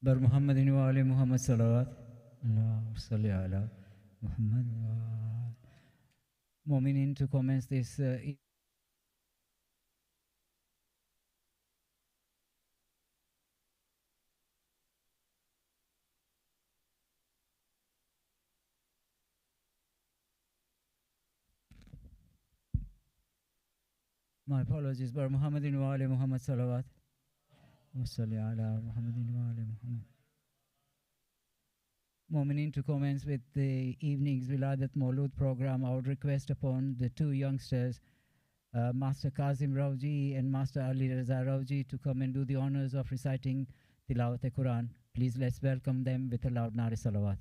بر محمد وآل محمد صلوات اللهم صل على محمد. Mu'minin, to commence this my apologies. Bar Muhammadin wa ali Muhammad salawat. Wa salli ala Muhammadin wa ali Muhammad. Mu'minin, to commence with the evening's Wiladat Maulud program, I would request upon the two youngsters, Master Kazim Rawji and Master Ali Raza Rawji, to come and do the honors of reciting Tilawat-e-Quran. Please let's welcome them with a loud Nare Salawat.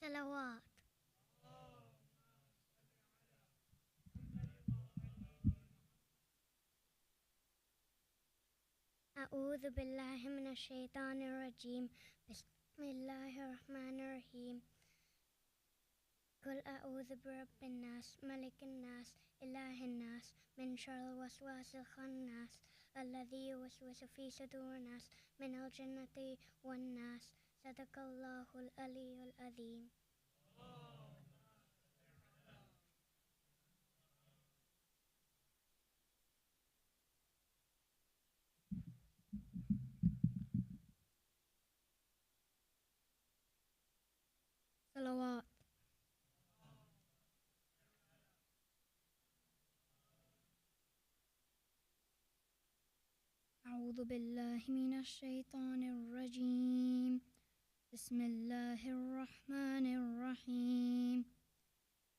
صلوات. أعوذ بالله من الشيطان الرجيم. بسم الله الرحمن الرحيم. قل أعوذ برب الناس ملك الناس إله الناس من شر الوسواس الخناس الذي يوسوس في صدور الناس من الجنة والناس. صدق الله العلي العظيم. صلوات. أعوذ بالله من الشيطان الرجيم. بسم الله الرحمن الرحيم.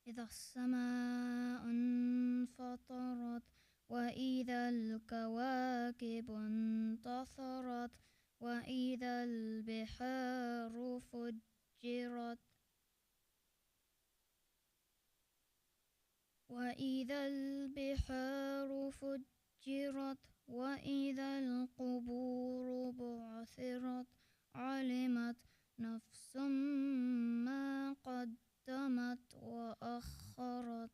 إذا السماء انفطرت وإذا الكواكب انتثرت وإذا البحار فجرت وإذا القبور بعثرت علمت نفس ما قدمت وأخرت.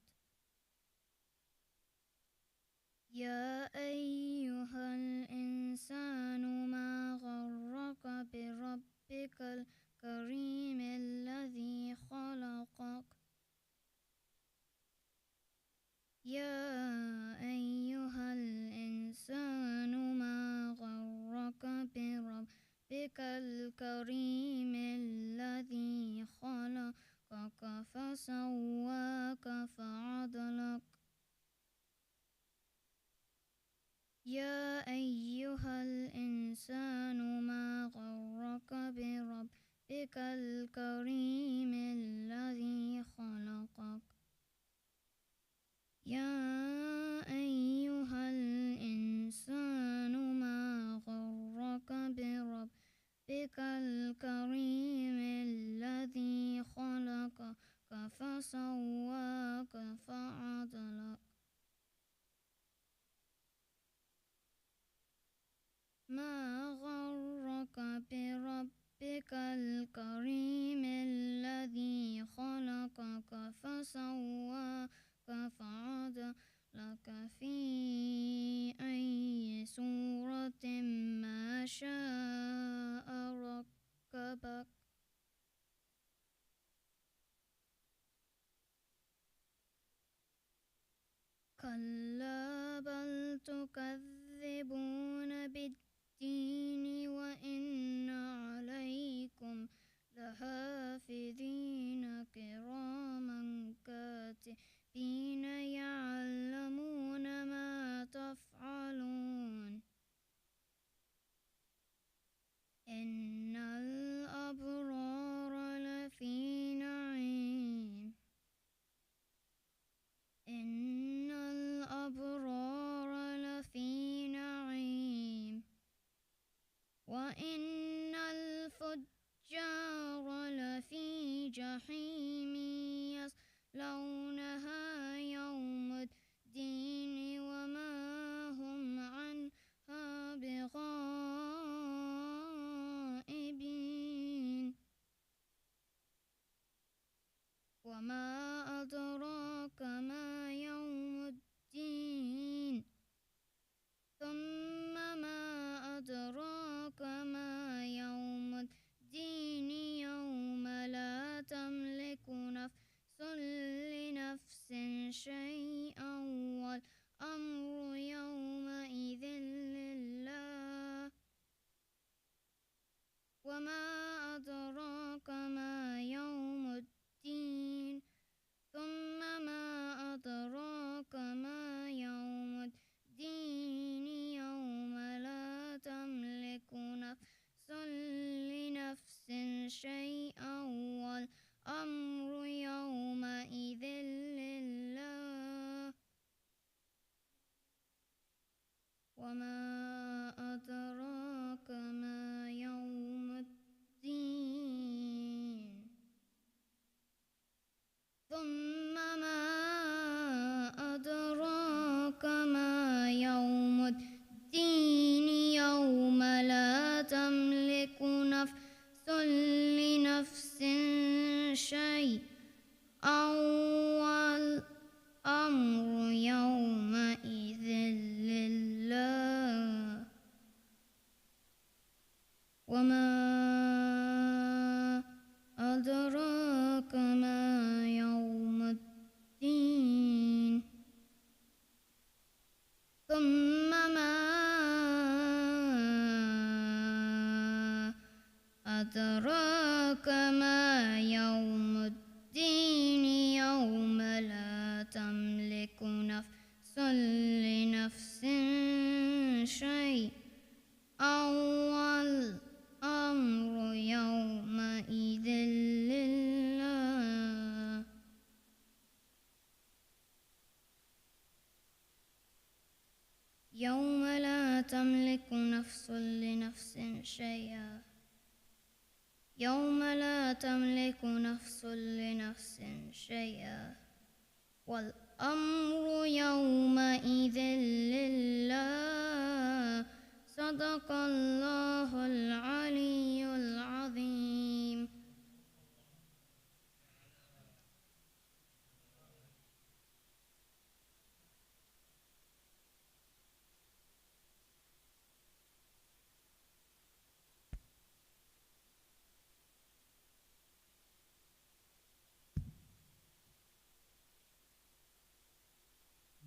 يا أيها الإنسان ما غرك بربك الكريم الذي خلقك. يا أيها الإنسان ما غرك بربك الكريم الذي خلقك فسواك فعدلك. يا أيها الإنسان ما غرك بربك الكريم الذي خلقك. يا أيها الإنسان ما غرك بربك الكريم الذي خلقك فسواك فعدلك. ما غرك بربك الكريم الذي خلقك فسواك فعدلك في أي صورة ما شاء ركبك. كلا بل تكذبون بالدين وإن عليكم لحافظين كراما كاتبين يعلمون ما تفعلون. إن الأبرار لفي نعيم. إن الأبرار لفي وما أدراك ما يوم الدين ثم ما أدراك ما يوم الدين يوم لا تملك نفس لنفس شيئا والأمر يومئذ لله وما أدراك ما يوم الدين ثم ما أدراك ما يوم الدين يوم لا تملك نفس لنفس شيئا والأمر يومئذ لله وما أدراك ما يوم الدين ثم ما أدراك ما يوم الدين يوم لا تملك نفس لنفس شيئا والأمر يومئذ لله وما أدراك ما يوم الدين ثم ما أدراك ما يوم الدين يوم لا تملك نفس لنفس شيئا والأمر يومئذ لله يوم لا تملك نفس لنفس شيئا يوم لا تملك نفس لنفس شيئا والأمر يومئذ لله صدق الله العلي العظيم.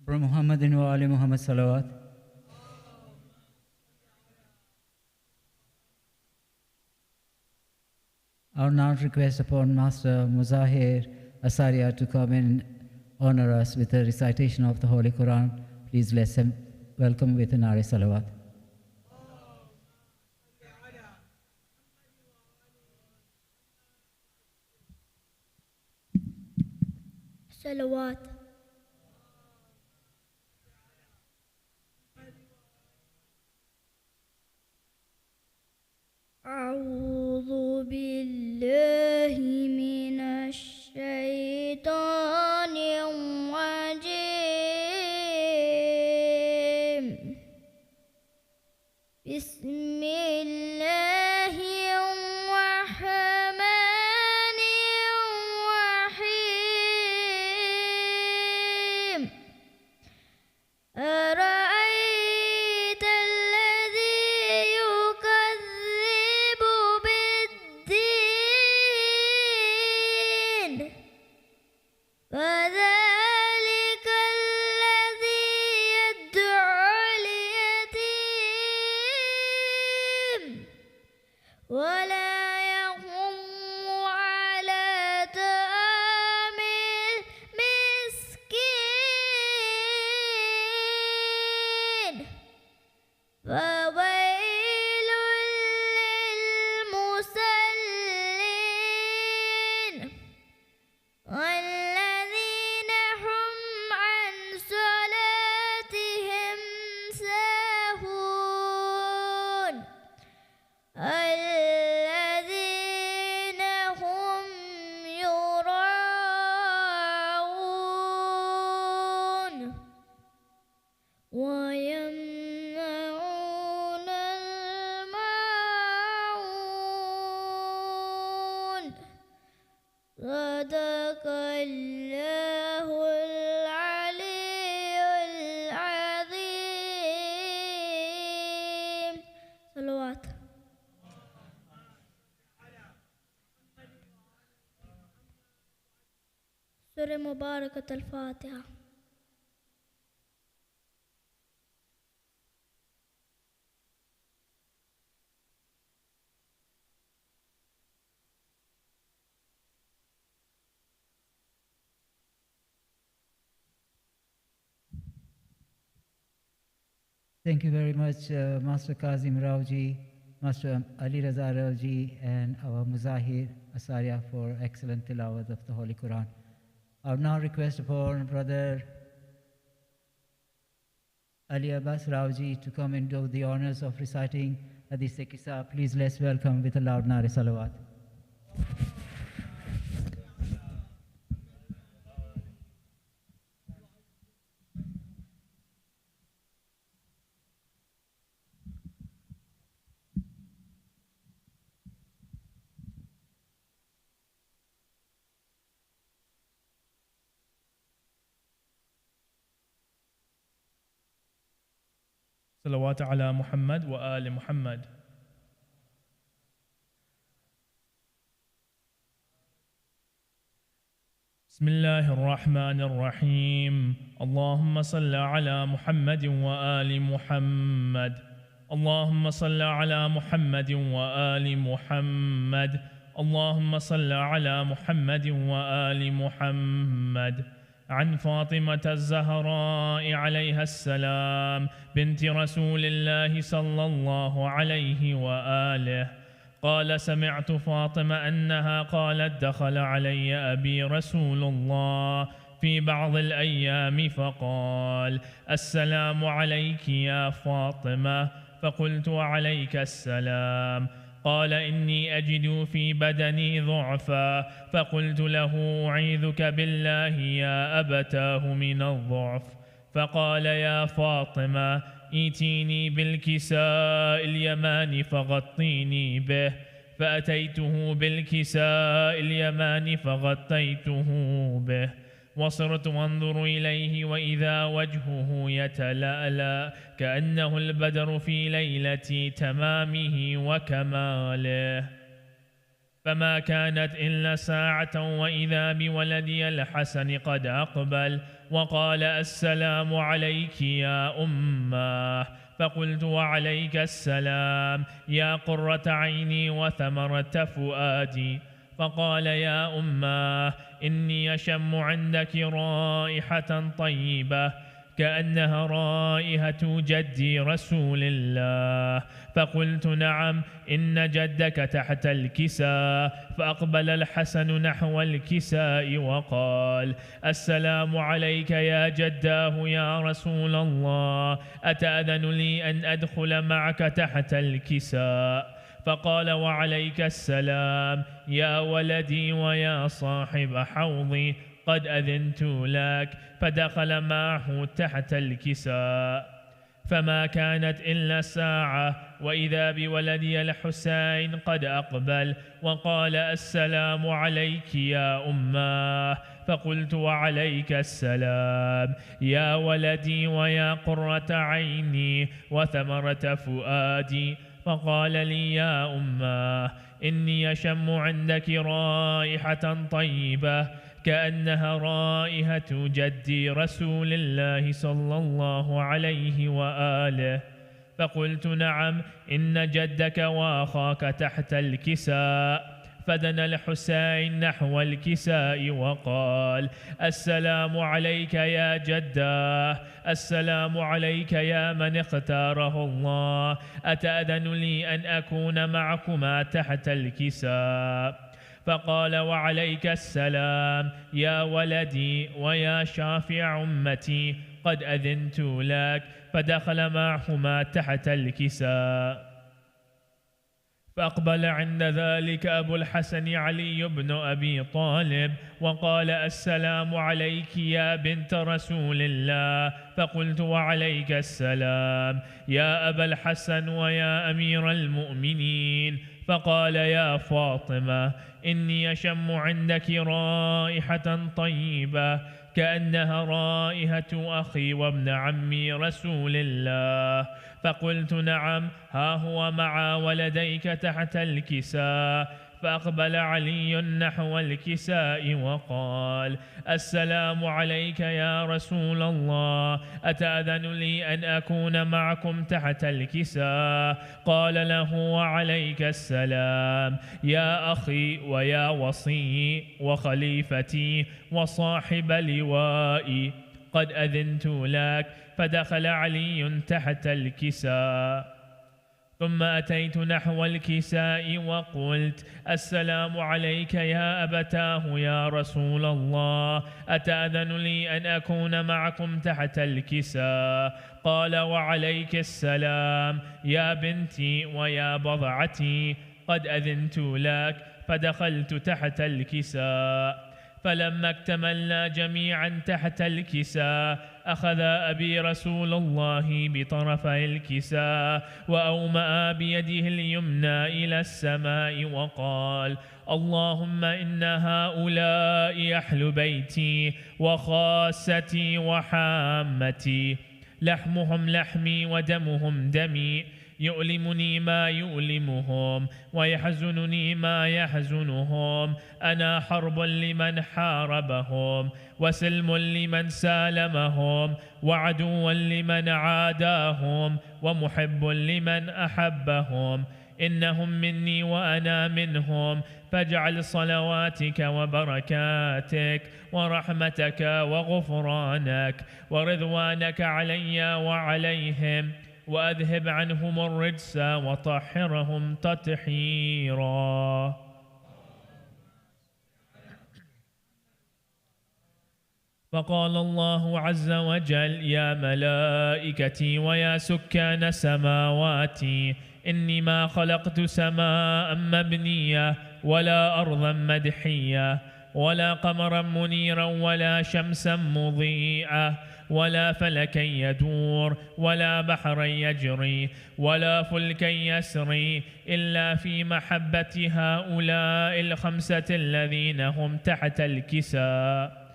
Muhammad wa Ali Muhammad salawat. I will now request upon Master Muzahir Asaria to come and honor us with a recitation of the Holy Quran. Please let's welcome with an Nare Salawat. Salawat. أعوذ بالله من الشيطان الرجيم بسم الله الرحمن الرحيم صدق الله العلي العظيم. صلوات. سورة مباركة الفاتحة. Thank you very much, Master Kazim Raoji, Master Ali Raza Raoji, and our Muzahir Asaria for excellent tilawat of the Holy Quran. I would now request upon Brother Ali Abbas Raoji to come and do the honors of reciting Hadith Qissa. Please let's welcome with a loud Nare Salawat. صلوات على محمد وآل محمد. بسم الله الرحمن الرحيم. اللهم صل على محمد وآل محمد. اللهم صل على محمد وآل محمد. اللهم صل على محمد وآل محمد. عن فاطمة الزهراء عليها السلام بنت رسول الله صلى الله عليه وآله قال: سمعت فاطمة أنها قالت: دخل علي أبي رسول الله في بعض الأيام فقال: السلام عليك يا فاطمة. فقلت: وعليك السلام. قال: إني أجد في بدني ضعفا. فقلت له: أعيذك بالله يا أبتاه من الضعف. فقال: يا فاطمة ائتيني بالكساء اليمان فغطيني به. فأتيته بالكساء اليمان فغطيته به، وصرت أنظر إليه وإذا وجهه يتلألأ كأنه البدر في ليلة تمامه وكماله. فما كانت إلا ساعة وإذا بولدي الحسن قد أقبل وقال: السلام عليك يا أماه. فقلت: وعليك السلام يا قرة عيني وثمرة فؤادي. فقال: يا أماه إني أشم عندك رائحة طيبة كأنها رائحة جدي رسول الله. فقلت: نعم، إن جدك تحت الكساء. فأقبل الحسن نحو الكساء وقال: السلام عليك يا جداه يا رسول الله، أتأذن لي أن أدخل معك تحت الكساء؟ فقال: وعليك السلام يا ولدي ويا صاحب حوضي، قد أذنت لك. فدخل معه تحت الكساء. فما كانت إلا ساعة وإذا بولدي الحسين قد أقبل وقال: السلام عليك يا أماه. فقلت: وعليك السلام يا ولدي ويا قرة عيني وثمرة فؤادي. فقال لي: يا أماه إني أشم عندك رائحة طيبة كأنها رائحة جدي رسول الله صلى الله عليه وآله. فقلت: نعم، إن جدك وأخاك تحت الكساء. فدنا الحسين نحو الكساء وقال: السلام عليك يا جداه، السلام عليك يا من اختاره الله، أتأذن لي أن أكون معكما تحت الكساء؟ فقال: وعليك السلام يا ولدي ويا شافع أمتي، قد أذنت لك. فدخل معهما تحت الكساء. فأقبل عند ذلك أبو الحسن علي بن أبي طالب وقال: السلام عليك يا بنت رسول الله. فقلت: وعليك السلام يا أبا الحسن ويا أمير المؤمنين. فقال يا فاطمة إني أشم عندك رائحة طيبة كأنها رائحة أخي وابن عمي رسول الله. فقلت نعم، ها هو مع ولديك تحت الكساء. فأقبل علي نحو الكساء وقال السلام عليك يا رسول الله، أتأذن لي أن أكون معكم تحت الكساء؟ قال له وعليك السلام يا أخي ويا وصي وخليفتي وصاحب لوائي، قد أذنت لك. فدخل علي تحت الكساء. ثم أتيت نحو الكساء وقلت السلام عليك يا أبتاه يا رسول الله، أتأذن لي أن أكون معكم تحت الكساء؟ قال وعليك السلام يا بنتي ويا بضعتي، قد أذنت لك. فدخلت تحت الكساء. فلما اكتملنا جميعا تحت الكساء أخذ أبي رسول الله بطرفي الكساء وأومأ بيده اليمنى إلى السماء وقال اللهم إن هؤلاء أهل بيتي وخاصتي وحامتي، لحمهم لحمي ودمهم دمي، يؤلمني ما يؤلمهم ويحزنني ما يحزنهم. أنا حرب لمن حاربهم وسلم لمن سالمهم وعدو لمن عاداهم ومحب لمن أحبهم. إنهم مني وأنا منهم، فاجعل صلواتك وبركاتك ورحمتك وغفرانك ورضوانك علي وعليهم، وأذهب عنهم الرجس وطهرهم تطهيرا. فقال الله عز وجل يا ملائكتي ويا سكان سماواتي، إني ما خلقت سماء مبنية ولا أرضا مدحية ولا قمرا منيرا ولا شمسا مضيئة ولا فلكا يدور ولا بحرا يجري ولا فلكا يسري إلا في محبة هؤلاء الخمسة الذين هم تحت الكساء.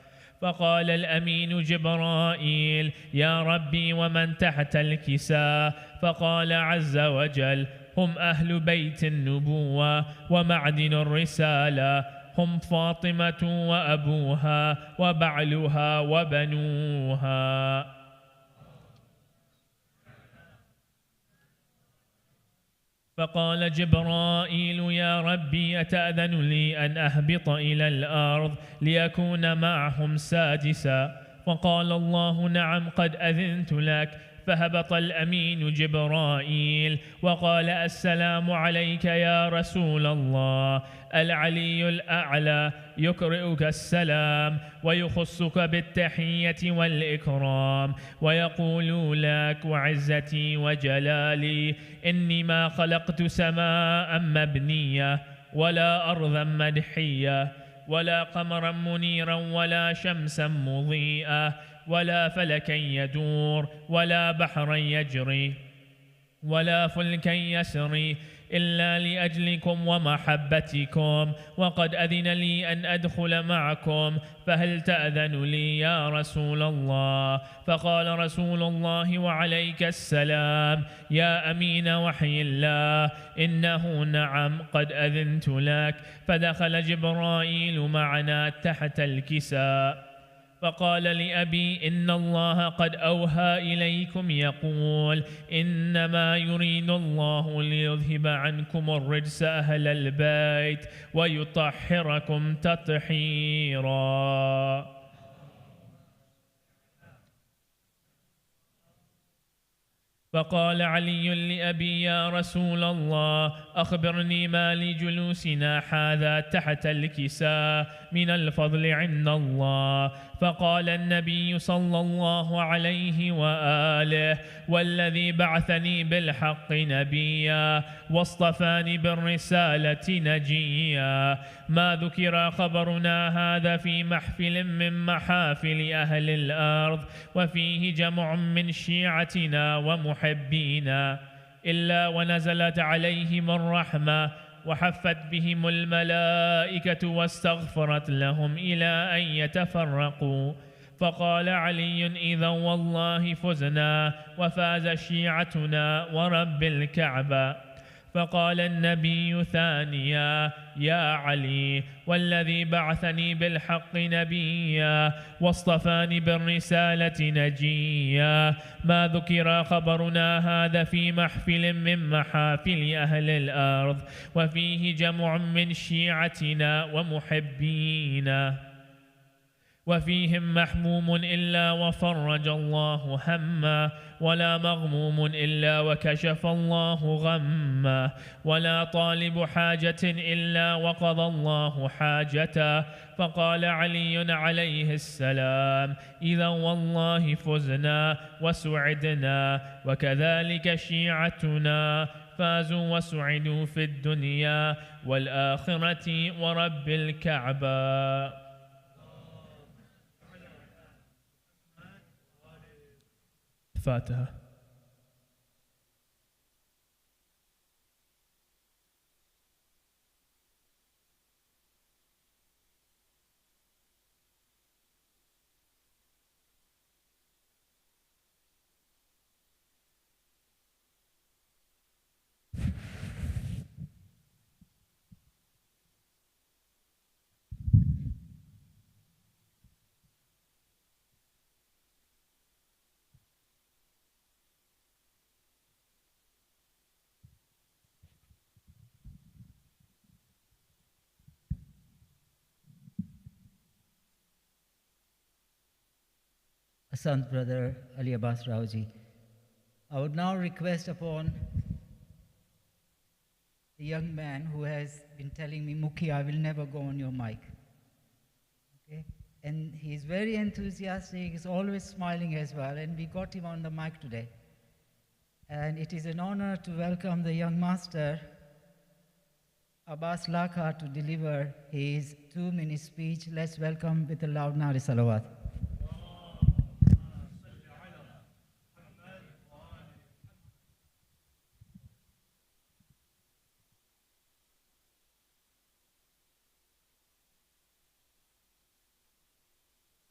فقال الأمين جبرائيل يا ربي ومن تحت الكساء؟ فقال عز وجل هم أهل بيت النبوة ومعدن الرسالة، هم فاطمة وأبوها وبعلها وبنوها. فقال جبرائيل يا ربي أتأذن لي أن أهبط إلى الأرض ليكون معهم سادسا؟ فقال الله نعم قد أذنت لك. فهبط الأمين جبرائيل وقال السلام عليك يا رسول الله، العلي الأعلى يقرئك السلام ويخصك بالتحية والإكرام ويقول لك وعزتي وجلالي إني ما خلقت سماء مبنية ولا أرضا مدحية ولا قمرا منيرا ولا شمسا مضيئة ولا فلكا يدور ولا بحرا يجري ولا فلكا يسري إلا لأجلكم ومحبتكم، وقد أذن لي أن أدخل معكم، فهل تأذن لي يا رسول الله؟ فقال رسول الله وعليك السلام يا أمين وحي الله إنه نعم قد أذنت لك. فدخل جبرائيل معنا تحت الكساء فقال لأبي إن الله قد أوحى إليكم يقول إنما يريد الله ليذهب عنكم الرجس أهل البيت ويطهركم تطهيرا. فقال علي لأبي يا رسول الله أخبرني ما لجلوسنا هذا تحت الكساء من الفضل عند الله. فقال النبي صلى الله عليه وآله والذي بعثني بالحق نبيا واصطفاني بالرسالة نجيا، ما ذكر خبرنا هذا في محفل من محافل أهل الأرض وفيه جمع من شيعتنا ومحبينا إلا ونزلت عليهم الرحمة وحفت بهم الملائكة واستغفرت لهم إلى أن يتفرقوا. فقال علي: إذا والله فزنا وفاز شيعتنا ورب الكعبة. فقال النبي ثانيا: يا علي، والذي بعثني بالحق نبيا واصطفاني بالرسالة نجيا، ما ذكر خبرنا هذا في محفل من محافل أهل الأرض، وفيه جمع من شيعتنا ومحبينا، وفيهم محموم إلا وفرج الله همه، ولا مغموم إلا وكشف الله غمه، ولا طالب حاجة إلا وقضى الله حاجته. فقال علي عليه السلام: إذا والله فزنا وسعدنا، وكذلك شيعتنا فازوا وسعدوا في الدنيا والآخرة ورب الكعبة. فاتحة. Asant brother Ali Abbas Raoji. I would now request upon the young man who has been telling me, Mukhi, I will never go on your mic. Okay? And he's very enthusiastic, he's always smiling as well, and we got him on the mic today. And it is an honor to welcome the young master, Abbas Lakha, to deliver his 2-minute speech. Let's welcome with a loud Nari Salawat.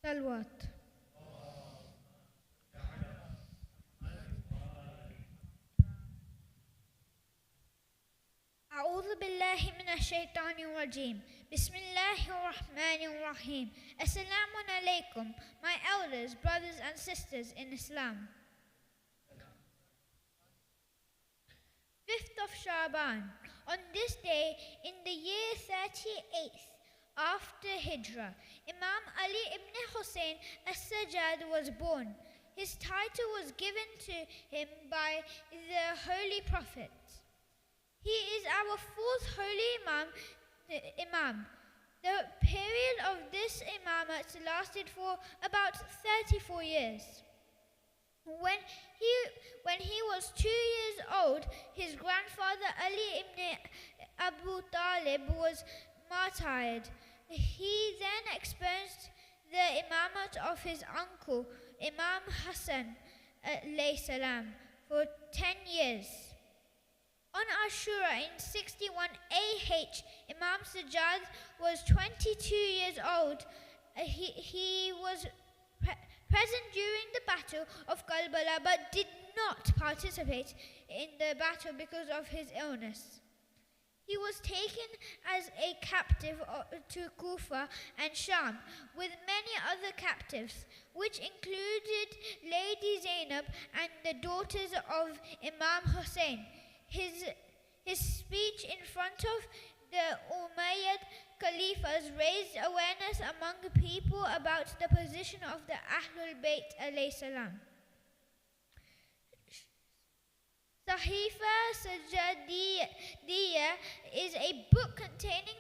Salawat. أعوذ بالله من الشيطان الرجيم. بسم الله الرحمن الرحيم. Assalamu alaikum, my elders, brothers and sisters in Islam. 5th of Shaban. On this day, in the year 38th after Hijrah, Imam Ali ibn Hussein as-Sajjad was born. His title was given to him by the Holy Prophet. He is our 4th holy Imam. The period of this imamate lasted for about 34 years. When he was 2 years old, his grandfather Ali ibn Abu Talib was martyred. He then experienced the imamate of his uncle, Imam Hassan alayhi salam, for 10 years. On Ashura in 61 AH, Imam Sajjad was 22 years old. He was present during the battle of Karbala but did not participate in the battle because of his illness. He was taken as a captive to Kufa and Sham with many other captives, which included Lady Zaynab and the daughters of Imam Hussein. His speech in front of the Umayyad Caliphs raised awareness among the people about the position of the Ahlul Bayt alayhi salam. Sahifa Sajjadiyya is a book containing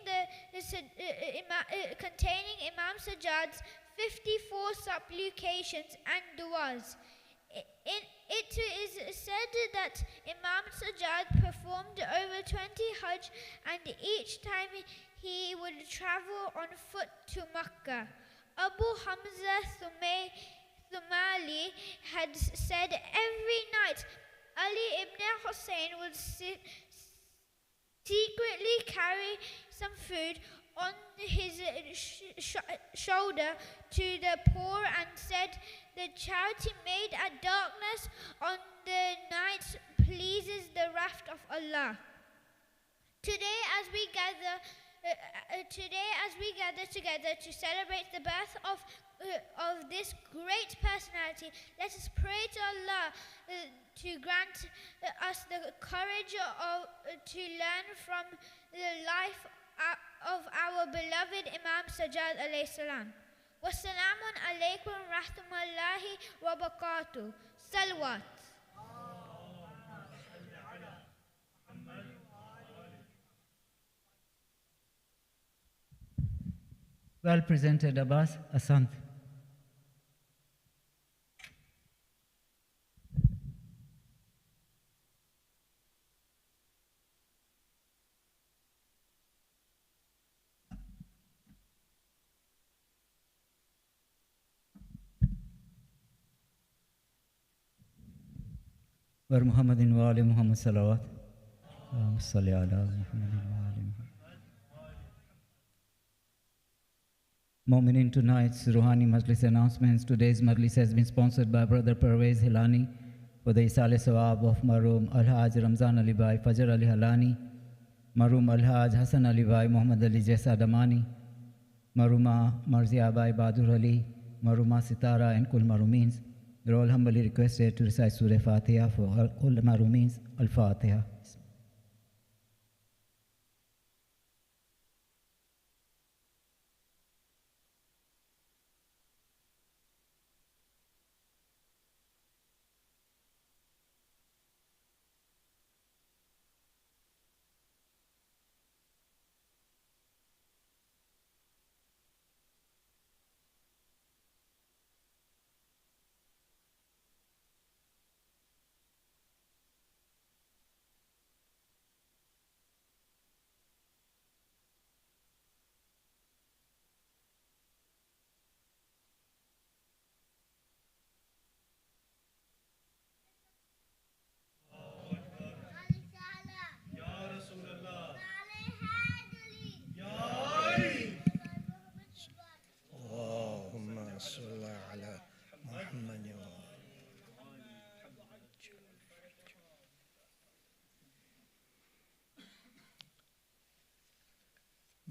Imam Sajjad's 54 supplications and du'as. It is said that Imam Sajjad performed over 20 Hajj, and each time he would travel on foot to Makkah. Abu Hamza Thumali had said every night Ali ibn Hussein would sit secretly carry some food on his shoulder to the poor and said, "The charity made at darkness on the nights pleases the wrath of Allah." Today, as we gather together to celebrate the birth of this great personality, let us pray to Allah to grant us the courage to learn from the life of our beloved Imam Sajjad alayhi salam. Wassalamun alaykum rahmatullahi wa barakatuh. Salawat. Well presented, Abbas. Asant. Wa Muhammadin wa ali Muhammad salawat. Allahumma salli ala Muhammadin wa ali Muhammad. Mu'minin, tonight's Ruhani Majlis announcements. Today's Majlis has been sponsored by Brother Pervez Hilani for the Isale Sawab of Maroom Al-Haj Ramzan Ali Bhai Fajr Ali Halani, Maroom Al-Haj Hassan Ali Bhai Muhammad Ali Jaisa Damani, Maruma Marzia Bhai Badur Ali, Maruma Sitara, and Kul Marumins. They're all humbly requested to recite Surah Fatiha for all Marumins. Al-Fatiha.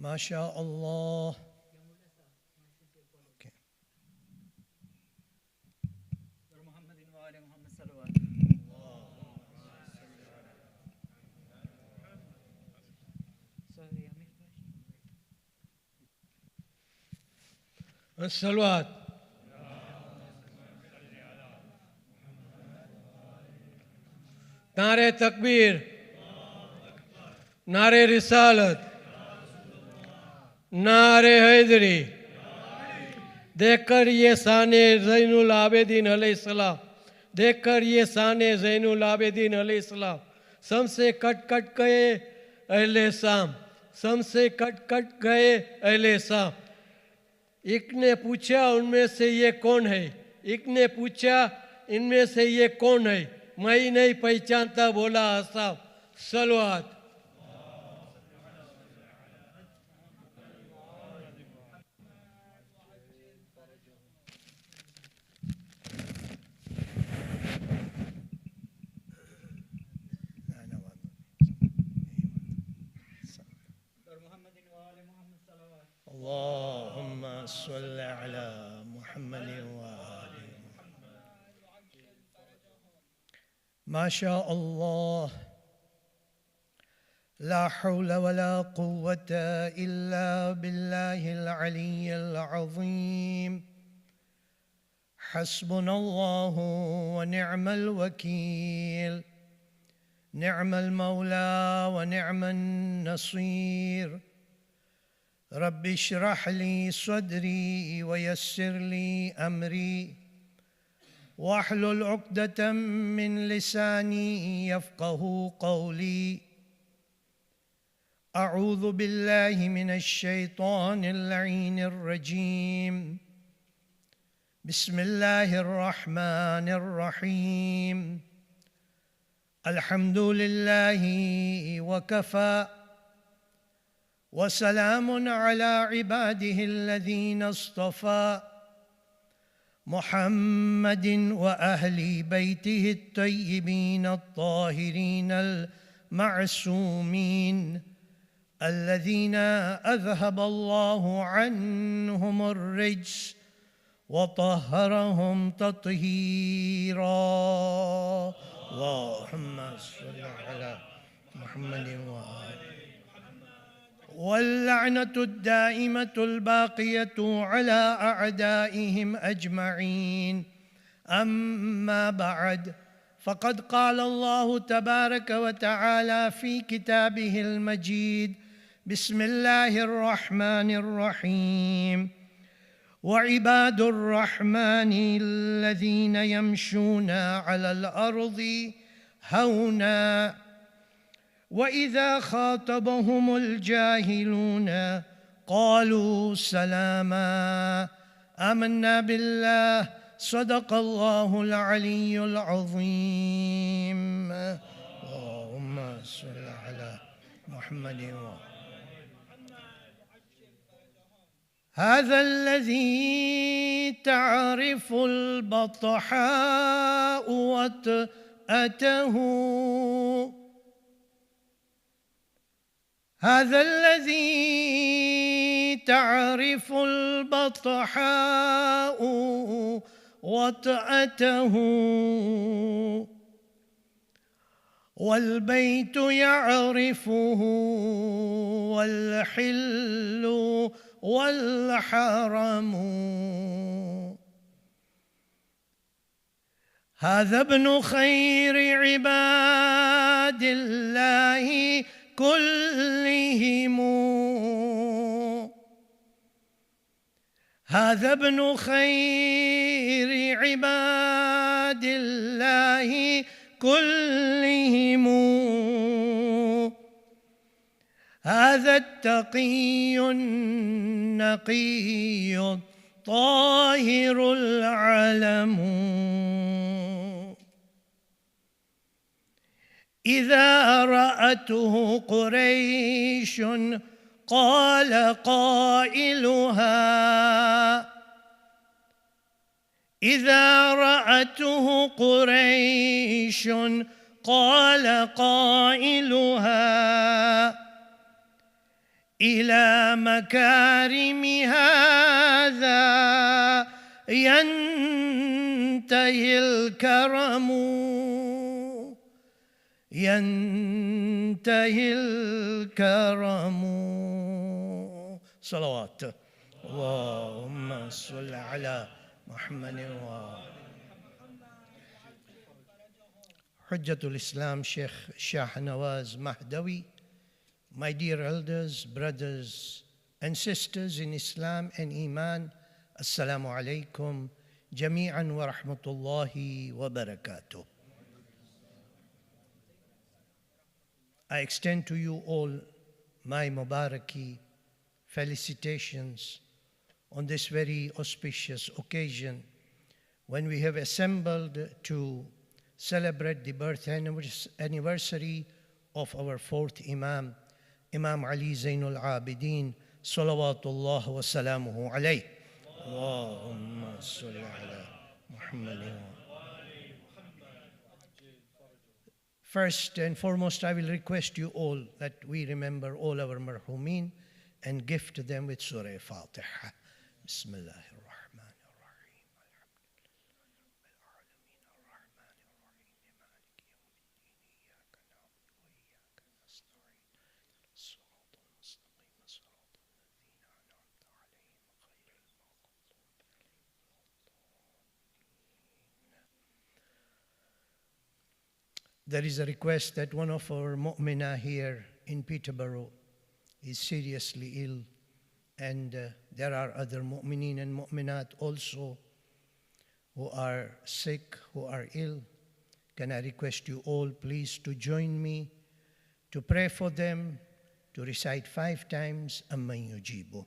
MashaAllah. Okay. Salawat. Nare Takbir. Nare Risalat. नारे हैदरी देखकर ये शाने ज़ैनुल आबिदीन अलैहिस्सलाम देखकर ये शाने ज़ैनुल आबिदीन अलैहिस्सलाम समसे cut cut गए अहले शाम समसे कट कट गए अहले शाम एक ने पूछा उनमें से ये कौन है एक ने पूछा इनमें से ये कौन है मैं नहीं पहचानता बोला असाब सलवात اللهم صل على محمد وآل محمد ما شاء الله لا حول ولا قوة إلا بالله العلي العظيم حسبنا الله ونعم الوكيل نعم المولى ونعم النصير رب اشرح لي صدري ويسر لي أمري واحلل عقدة من لساني يفقه قولي أعوذ بالله من الشيطان اللعين الرجيم بسم الله الرحمن الرحيم الحمد لله وكفى وسلام على عباده الذين اصطفى محمد وأهل بيته الطيبين الطاهرين المعصومين الذين أذهب الله عنهم الرجس وطهرهم تطهيرا. اللهم صل على محمد وآله. واللعنة الدائمة الباقية على أعدائهم أجمعين. أما بعد، فقد قال الله تبارك وتعالى في كتابه المجيد: بسم الله الرحمن الرحيم: وعباد الرحمن الذين يمشون على الأرض هونا وإذا خاطبهم الجاهلون قالوا سلاما. آمنا بالله. صدق الله العلي العظيم. اللهم صل على محمد وآله. هذا الذي تعرف البطحاء وطأته، هذا الذي تعرف البطحاء وطأته، والبيت يعرفه والحل والحرم. هذا ابن خير عباد الله كلهم، هذا ابن خير عباد الله كلهم، هذا التقي النقي الطاهر العلم. إذا رأته قريش قال قائلها، إذا رأته قريش قال قائلها: إلى مكارم هذا ينتهي الكرم، ينتهي الكرم. صلوات. اللهم صل على محمد وآله. حجة الإسلام Sheikh Shah Nawaz Mahdawi, my dear elders, brothers and sisters in Islam and Iman, Assalamu alaikum jami'an wa rahmatullahi wa barakatuh. I extend to you all my Mubaraki felicitations on this very auspicious occasion when we have assembled to celebrate the birth anniversary of our fourth Imam, Imam Ali Zayn Al-Abideen, salawatullah wa salamuhu alayh. Allahumma salli ala Muhammad. First and foremost, I will request you all that we remember all our marhumin and gift them with Surah Fatiha. Bismillah. There is a request that one of our mu'minah here in Peterborough is seriously ill, and there are other mu'mineen and mu'minat also who are sick, who are ill. Can I request you all please to join me to pray for them, to recite 5 times Amman Yujibu.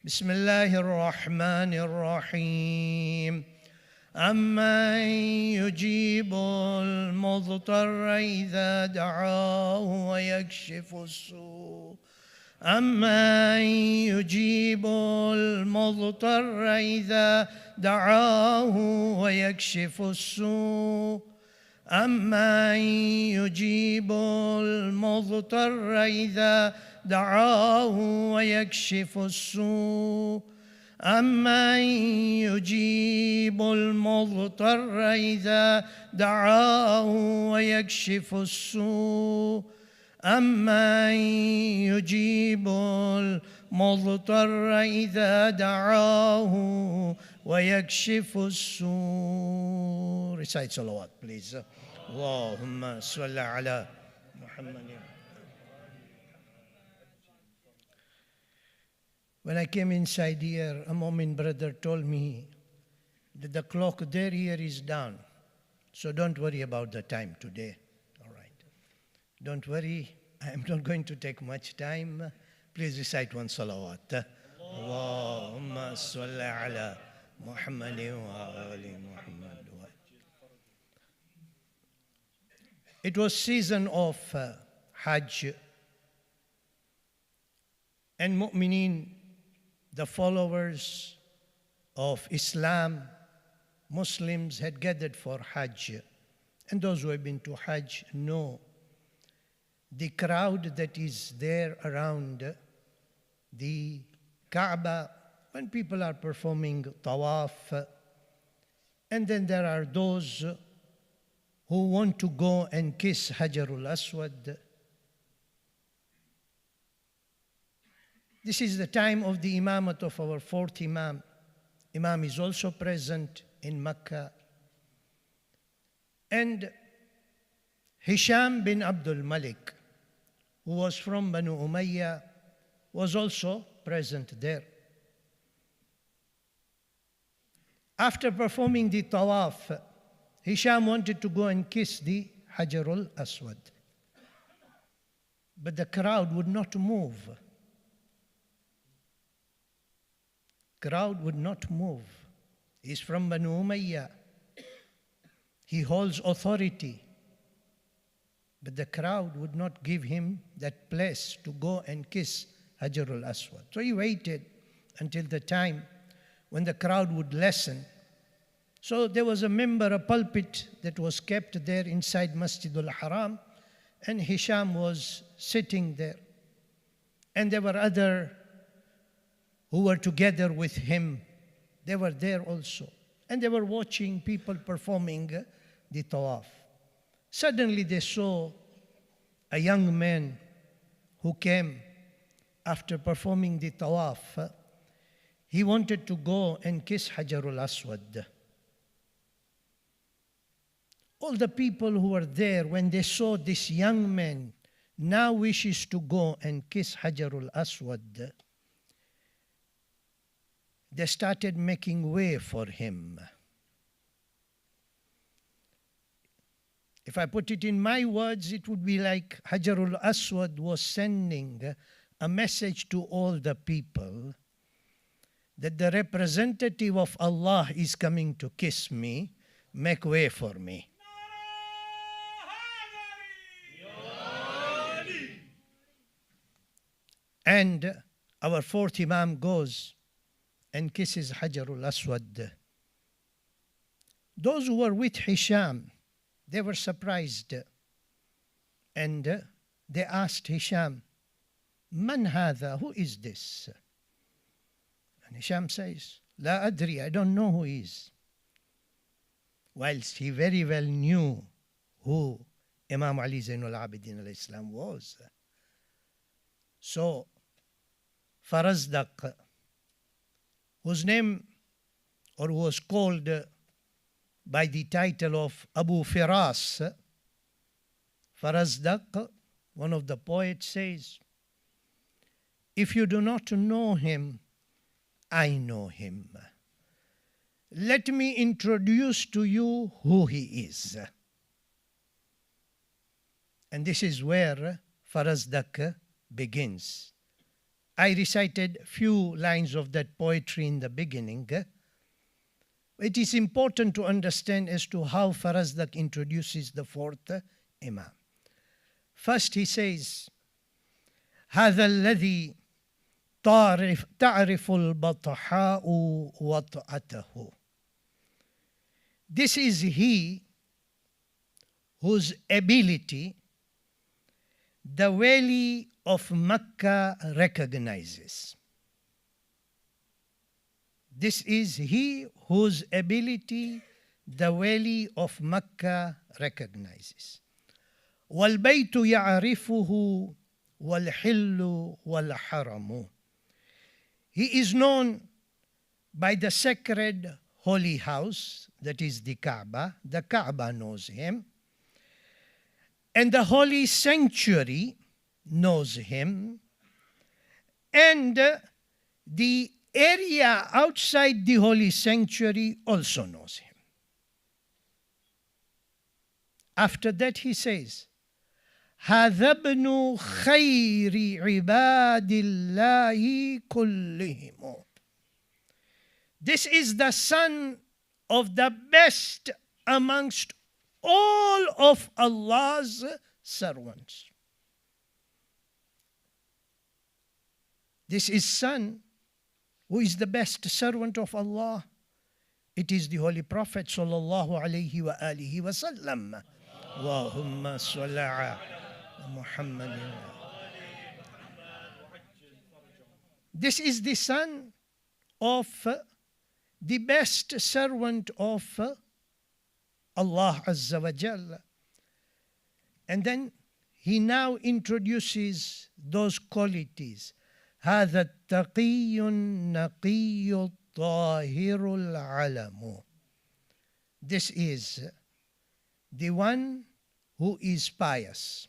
Bismillahir Rahmanir Rahim. أمن يجيب المضطر إذا دعاه ويكشف السوء أمن يجيب المضطر إذا دعاه ويكشف السوء أمن يجيب المضطر إذا دعاه ويكشف السوء أمن يجيب المضطر إذا دعاه ويكشف السوء أمن يجيب المضطر إذا دعاه ويكشف السوء. Recite salawat, please. اللهم صل على محمد. When I came inside here, a Mu'min brother told me that the clock there here is down. So don't worry about the time today. All right. Don't worry. I'm not going to take much time. Please recite one salawat. Allahumma salli ala Muhammad wa ali Muhammad. It was season of Hajj, and Mu'mineen, the followers of Islam, Muslims had gathered for Hajj. And those who have been to Hajj know the crowd that is there around the Kaaba when people are performing tawaf. And then there are those who want to go and kiss Hajarul Aswad. This is the time of the imamat of our fourth Imam. Imam is also present in Mecca. And Hisham bin Abdul Malik, who was from Banu Umayyah, was also present there. After performing the tawaf, Hisham wanted to go and kiss the Hajarul Aswad. But the crowd would not move. Crowd would not move. He's from Banu Umayyah. He holds authority. But the crowd would not give him that place to go and kiss Hajarul Aswad. So he waited until the time when the crowd would lessen. So there was a member, a pulpit that was kept there inside Masjidul Haram, and Hisham was sitting there. And there were other who were together with him. They were there also. And they were watching people performing the tawaf. Suddenly they saw a young man who came after performing the tawaf. He wanted to go and kiss Hajarul Aswad. All the people who were there, when they saw this young man now wishes to go and kiss Hajarul Aswad, they started making way for him. If I put it in my words, it would be like Hajarul Aswad was sending a message to all the people that the representative of Allah is coming to kiss me, make way for me. And our fourth Imam goes and kisses Hajarul Aswad. Those who were with Hisham, they were surprised. And they asked Hisham, Man hadha? Who is this? And Hisham says, La adri, I don't know who he is. Whilst he very well knew who Imam Ali Zayn Al-Abideen alayhi salam was. So, Farazdaq, whose name, or was called by the title of Abu Firas, Farazdaq, one of the poets, says, if you do not know him, I know him. Let me introduce to you who he is. And this is where Farazdaq begins. I recited few lines of that poetry in the beginning. It is important to understand as to how Farazdaq introduces the fourth Imam. First he says, هذا الذي تعرف البطحاء وطأته. This is he whose ability the Wali of Mecca recognizes. This is he whose ability the Wali of Mecca recognizes. وَالْبَيْتُ يَعْرِفُهُ وَالْحِلُّ وَالْحَرَمُ. He is known by the sacred holy house, that is the Kaaba. The Kaaba knows him. And the holy sanctuary knows him. And the area outside the holy sanctuary also knows him. After that he says, هذا ابن خير عباد الله كلهم. This is the son of the best amongst all of Allah's servants. This is son who is the best servant of Allah. It is the Holy Prophet sallallahu alayhi wa alihi wa sallam. Allahumma salli ala Muhammad. This is the son of the best servant of Allah Azza wa Jalla. And then he now introduces those qualities. هذا التقي النقي الطاهر العلم. This is the one who is pious.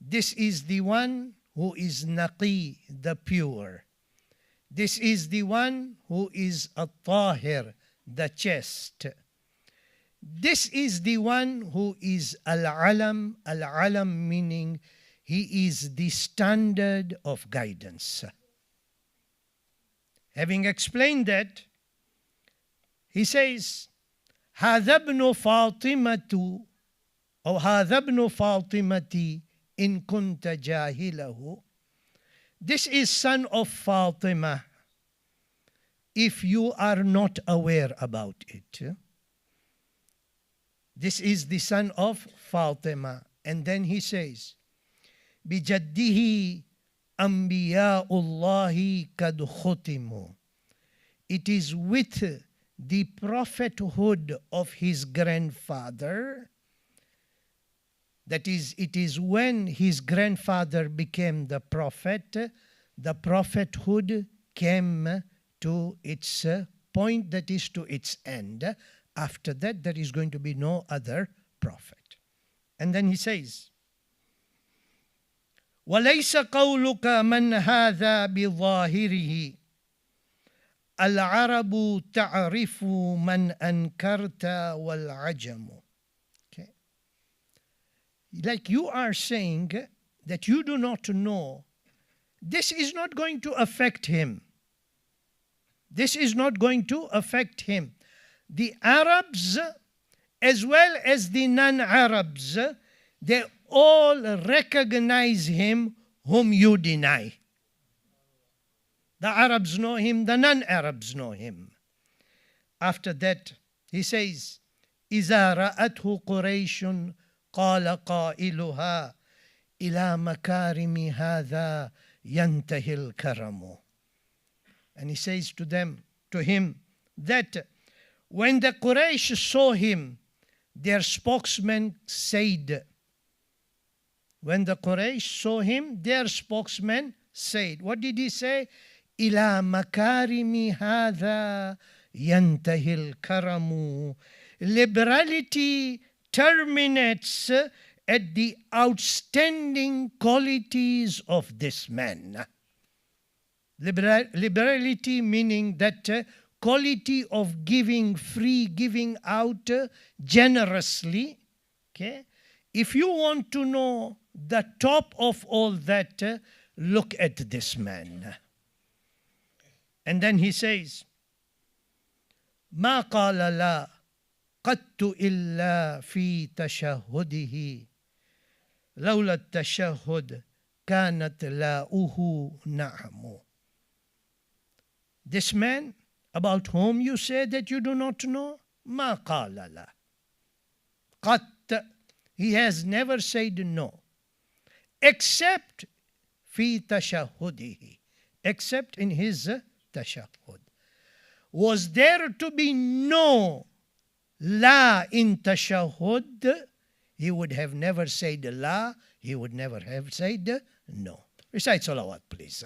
This is the one who is naqi, the pure. This is the one who is at-tahir, the chaste. This is the one who is al-alam, al-alam meaning he is the standard of guidance. Having explained that, he says, هذا ابن فاطمة أو هذا ابن فاطمة إن كنت جاهله. This is son of Fatima, if you are not aware about it. This is the son of Fatima. And then he says, بجده أنبياء الله قد ختموا. It is with the prophethood of his grandfather, that is, it is when his grandfather became the prophethood came to its point, that is to its end. After that, there is going to be no other prophet. And then he says, وَلَيْسَ قَوْلُكَ مَنْ هَذَا بِظَاهِرِهِ الْعَرَبُ تَعْرِفُ مَنْ أَنْكَرْتَ وَالْعَجَمُ. Okay. Like you are saying that you do not know, this is not going to affect him. This is not going to affect him. The Arabs, as well as the non-Arabs, they all recognize him whom you deny. The Arabs know him, the non-Arabs know him. After that, he says, إِذَا رَأَتْهُ قُرَيْشٌ قَالَ قَائِلُهَا إِلَى مَكَارِمِ هَذَا يَنْتَهِي الْكَرَمُ. And he says to him, that when the Quraysh saw him, their spokesman said, when the Quraysh saw him, their spokesman said, what did he say? إِلَى مَكَارِمِ هَذَا يَنْتَهِي الْكَرَمُ. Liberality terminates at the outstanding qualities of this man. Liberality meaning that quality of giving, free, giving out generously. Okay? If you want to know the top of all that, look at this man. And then he says, ما قال لا قدت إلا في تشهده لولا التشهد كانت لاؤه نعم. This man about whom you say that you do not know, ما قال لا. قط. He has never said no. Except في تشهده. Except in his tashahhud. Was there to be no la in tashahhud, he would have never said la, he would never have said no. Recite salawat, please.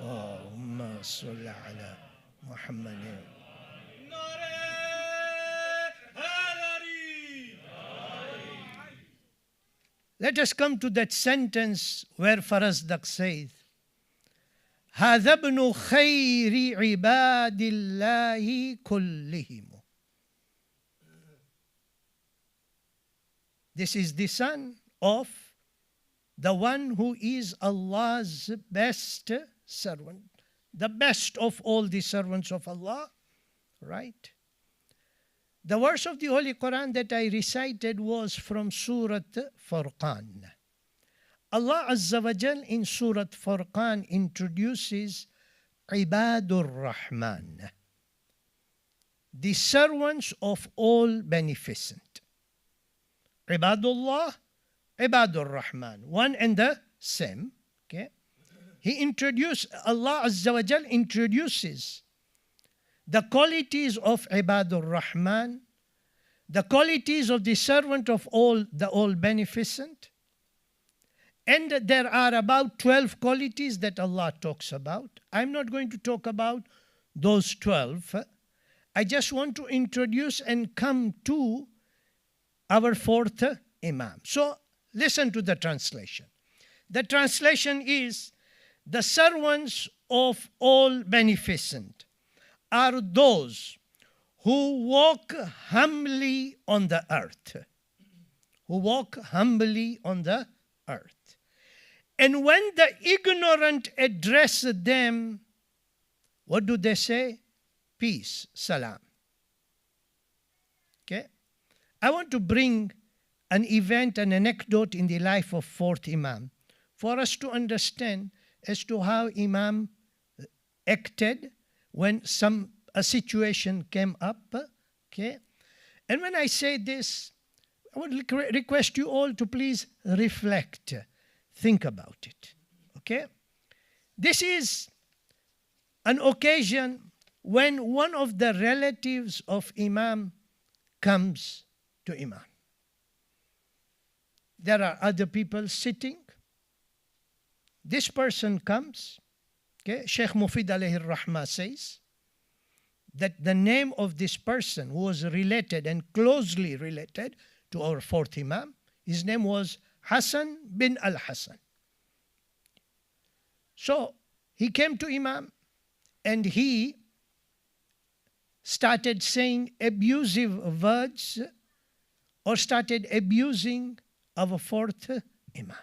Allahumma salli ala Muhammad. Let us come to that sentence where Farazdak says, هذا ابن خير عباد الله كلهم. This is the son of the one who is Allah's best servant, the best of all the servants of Allah, right? The verse of the Holy Quran that I recited was from Surah Furqan. Allah Azza wa Jal in Surah Furqan introduces Ibadur Rahman, the servants of all beneficent. Ibadullah, Ibadur Rahman, one and the same. Okay? Allah Azza wa Jal introduces the qualities of Ibadur Rahman, the qualities of the servant of all, the all beneficent. And there are about 12 qualities that Allah talks about. I'm not going to talk about those 12. I just want to introduce and come to our fourth Imam. So listen to the translation. The translation is, the servants of all beneficent are those who walk humbly on the earth. Who walk humbly on the earth. And when the ignorant address them, what do they say? Peace, salam. Okay? I want to bring an event, an anecdote in the life of fourth Imam for us to understand as to how Imam acted when a situation came up. Okay? And when I say this, I would request you all to please reflect. Think about it. Okay? This is an occasion when one of the relatives of Imam comes to Imam. There are other people sitting. This person comes. Okay? Sheikh Mufid alayhi rahmah says that the name of this person who was related and closely related to our fourth Imam, his name was Hassan bin al-Hassan. So he came to Imam and he started saying abusive words or started abusing our fourth Imam.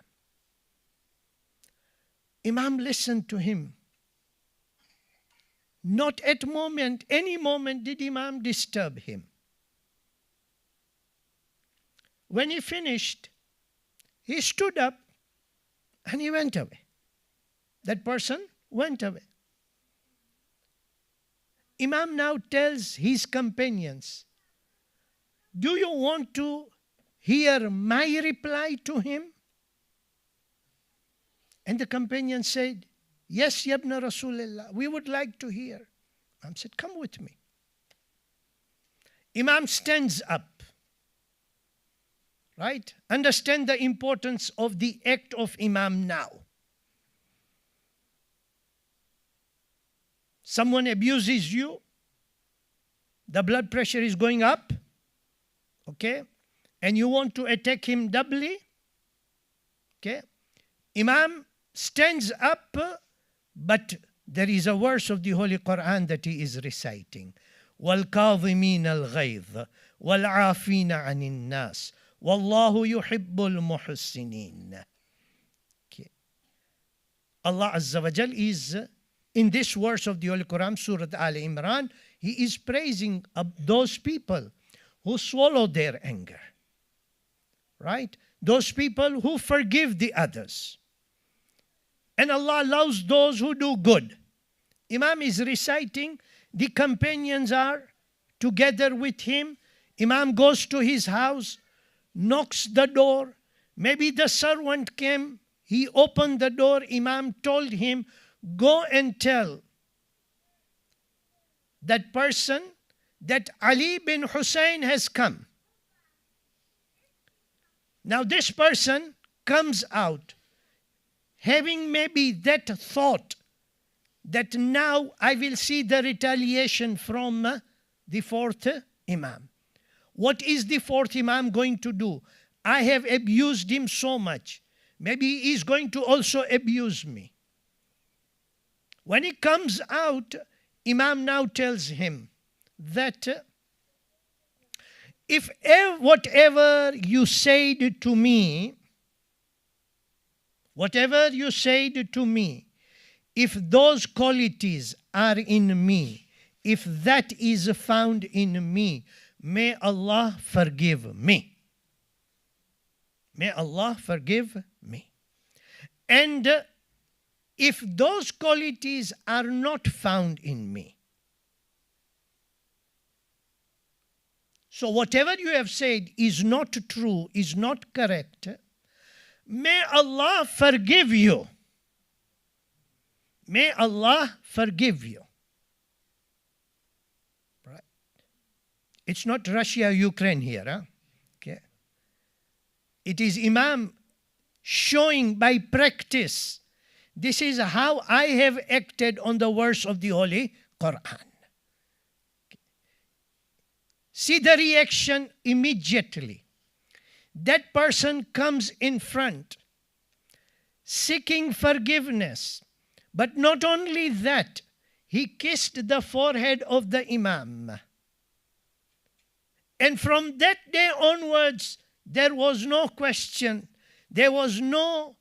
Imam listened to him. Not at any moment did Imam disturb him. When he finished, he stood up and he went away. That person went away. Imam now tells his companions, do you want to hear my reply to him? And the companions said, yes, Yabna Rasulullah, we would like to hear. Imam said, come with me. Imam stands up. Right? Understand the importance of the act of Imam now. Someone abuses you, the blood pressure is going up, okay? And you want to attack him doubly, okay? Imam stands up, but there is a verse of the Holy Quran that he is reciting. وَالْكَاظِمِينَ الْغَيْظَ وَالْعَافِينَ عَنِ النَّاسِ وَاللَّهُ يُحِبُّ الْمُحْسِنِينَ. Okay. Allah Azza wa Jal is, in this verse of the Holy Quran, Surah Al-Imran, He is praising those people who swallow their anger. Right? Those people who forgive the others. and Allah loves those who do good. Imam is reciting, the companions are together with him. Imam goes to his house, knocks the door. Maybe the servant came, he opened the door. Imam told him, go and tell that person that Ali bin Hussein has come. Now this person comes out having maybe that thought that now I will see the retaliation from the fourth Imam. What is the fourth Imam going to do? I have abused him so much. Maybe he is going to also abuse me. When he comes out, Imam now tells him that if whatever you said to me, if those qualities are in me, if that is found in me, may Allah forgive me. May Allah forgive me. And if those qualities are not found in me, so whatever you have said is not true, is not correct, may Allah forgive you. May Allah forgive you. Right? It's not Russia, Ukraine here. Huh? Okay. It is Imam showing by practice, this is how I have acted on the verse of the Holy Quran. Okay. See the reaction immediately. That person comes in front, seeking forgiveness. But not only that, he kissed the forehead of the Imam. And from that day onwards, there was no question. There was no,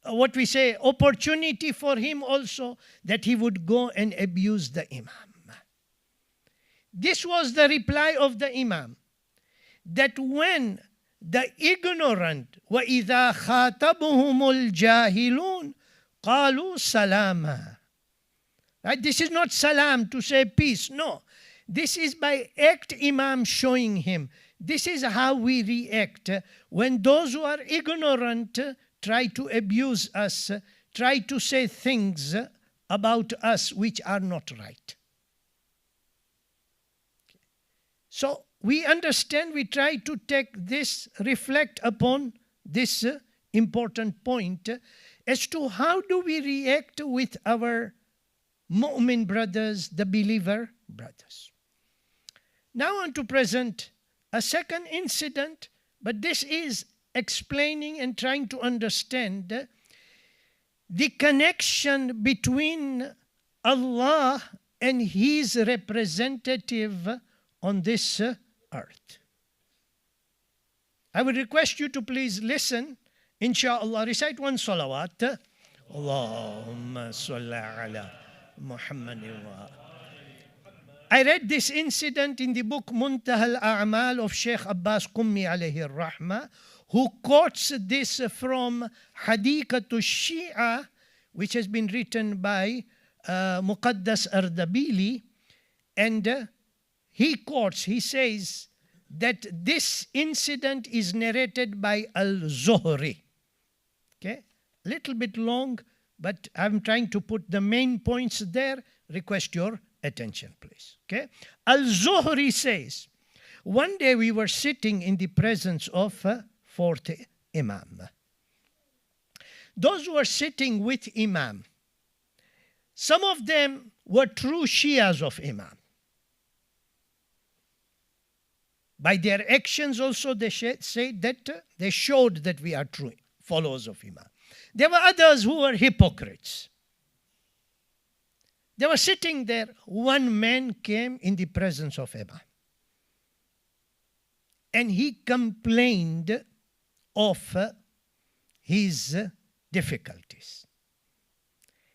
opportunity for him also that he would go and abuse the Imam. This was the reply of the Imam. That when the ignorant, وَإِذَا خَاطَبُهُمُ الْجَاهِلُونَ قَالُوا سَلَامًا. Right? This is not salam to say peace. No. This is by act Imam showing him. This is how we react when those who are ignorant try to abuse us, try to say things about us which are not right. So we understand, we try to take this, reflect upon this important point as to how do we react with our mu'min brothers, the believer brothers. Now I want to present a second incident, but this is explaining and trying to understand the connection between Allah and His representative on this earth. I would request you to please listen. Insha'Allah, recite one salawat. Allahumma salli ala Muhammad wa. I read this incident in the book Muntaha al-A'mal of Sheikh Abbas Qummi alayhi rahmah, who quotes this from Hadikatul Shia, which has been written by Muqaddas Ardabili, and he quotes, he says that this incident is narrated by Al-Zuhri. Okay, a little bit long, but I'm trying to put the main points there. Request your attention, please. Okay, Al-Zuhri says, one day we were sitting in the presence of fourth Imam. Those who were sitting with Imam, some of them were true Shias of Imam. By their actions also they say that they showed that we are true followers of Imam. There were others who were hypocrites. They were sitting there. One man came in the presence of Imam. And he complained of his difficulties.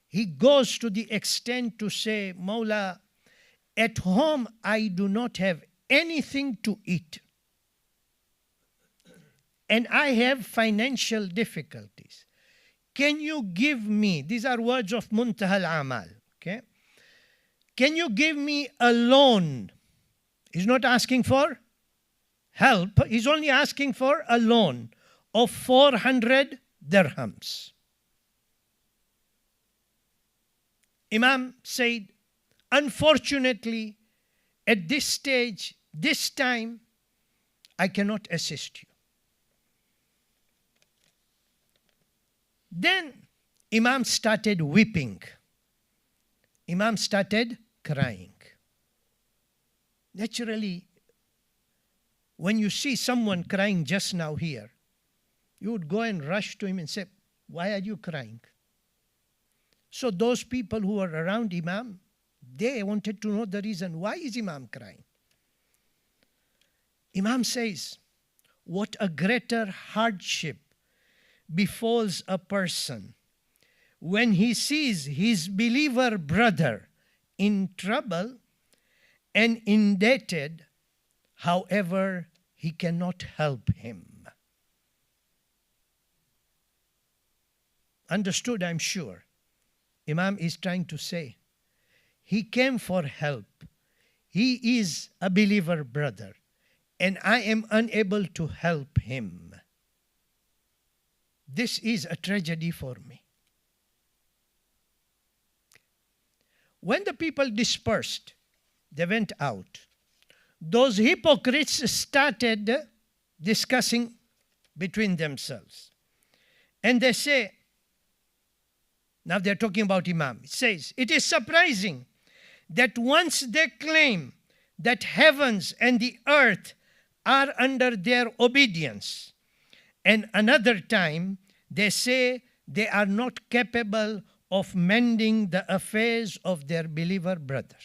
He goes to the extent to say, Mawla, at home I do not have anything to eat. And I have financial difficulties. can you give me, these are words of Muntahal Amal, okay? Can you give me a loan? He's not asking for help. He's only asking for a loan of 400 dirhams. Imam said, unfortunately, at this stage, this time, I cannot assist you. Then Imam started weeping. Imam started crying. Naturally, when you see someone crying just now here, you would go and rush to him and say, why are you crying? So those people who were around Imam, they wanted to know the reason. Why is Imam crying? Imam says, what a greater hardship befalls a person when he sees his believer brother in trouble and indebted, however, he cannot help him. Understood, I'm sure. Imam is trying to say, he came for help. He is a believer brother, and I am unable to help him. This is a tragedy for me. When the people dispersed, they went out. Those hypocrites started discussing between themselves. And they say, now they're talking about Imam. It says, it is surprising that once they claim that heavens and the earth are under their obedience, and another time they say they are not capable of mending the affairs of their believer brother.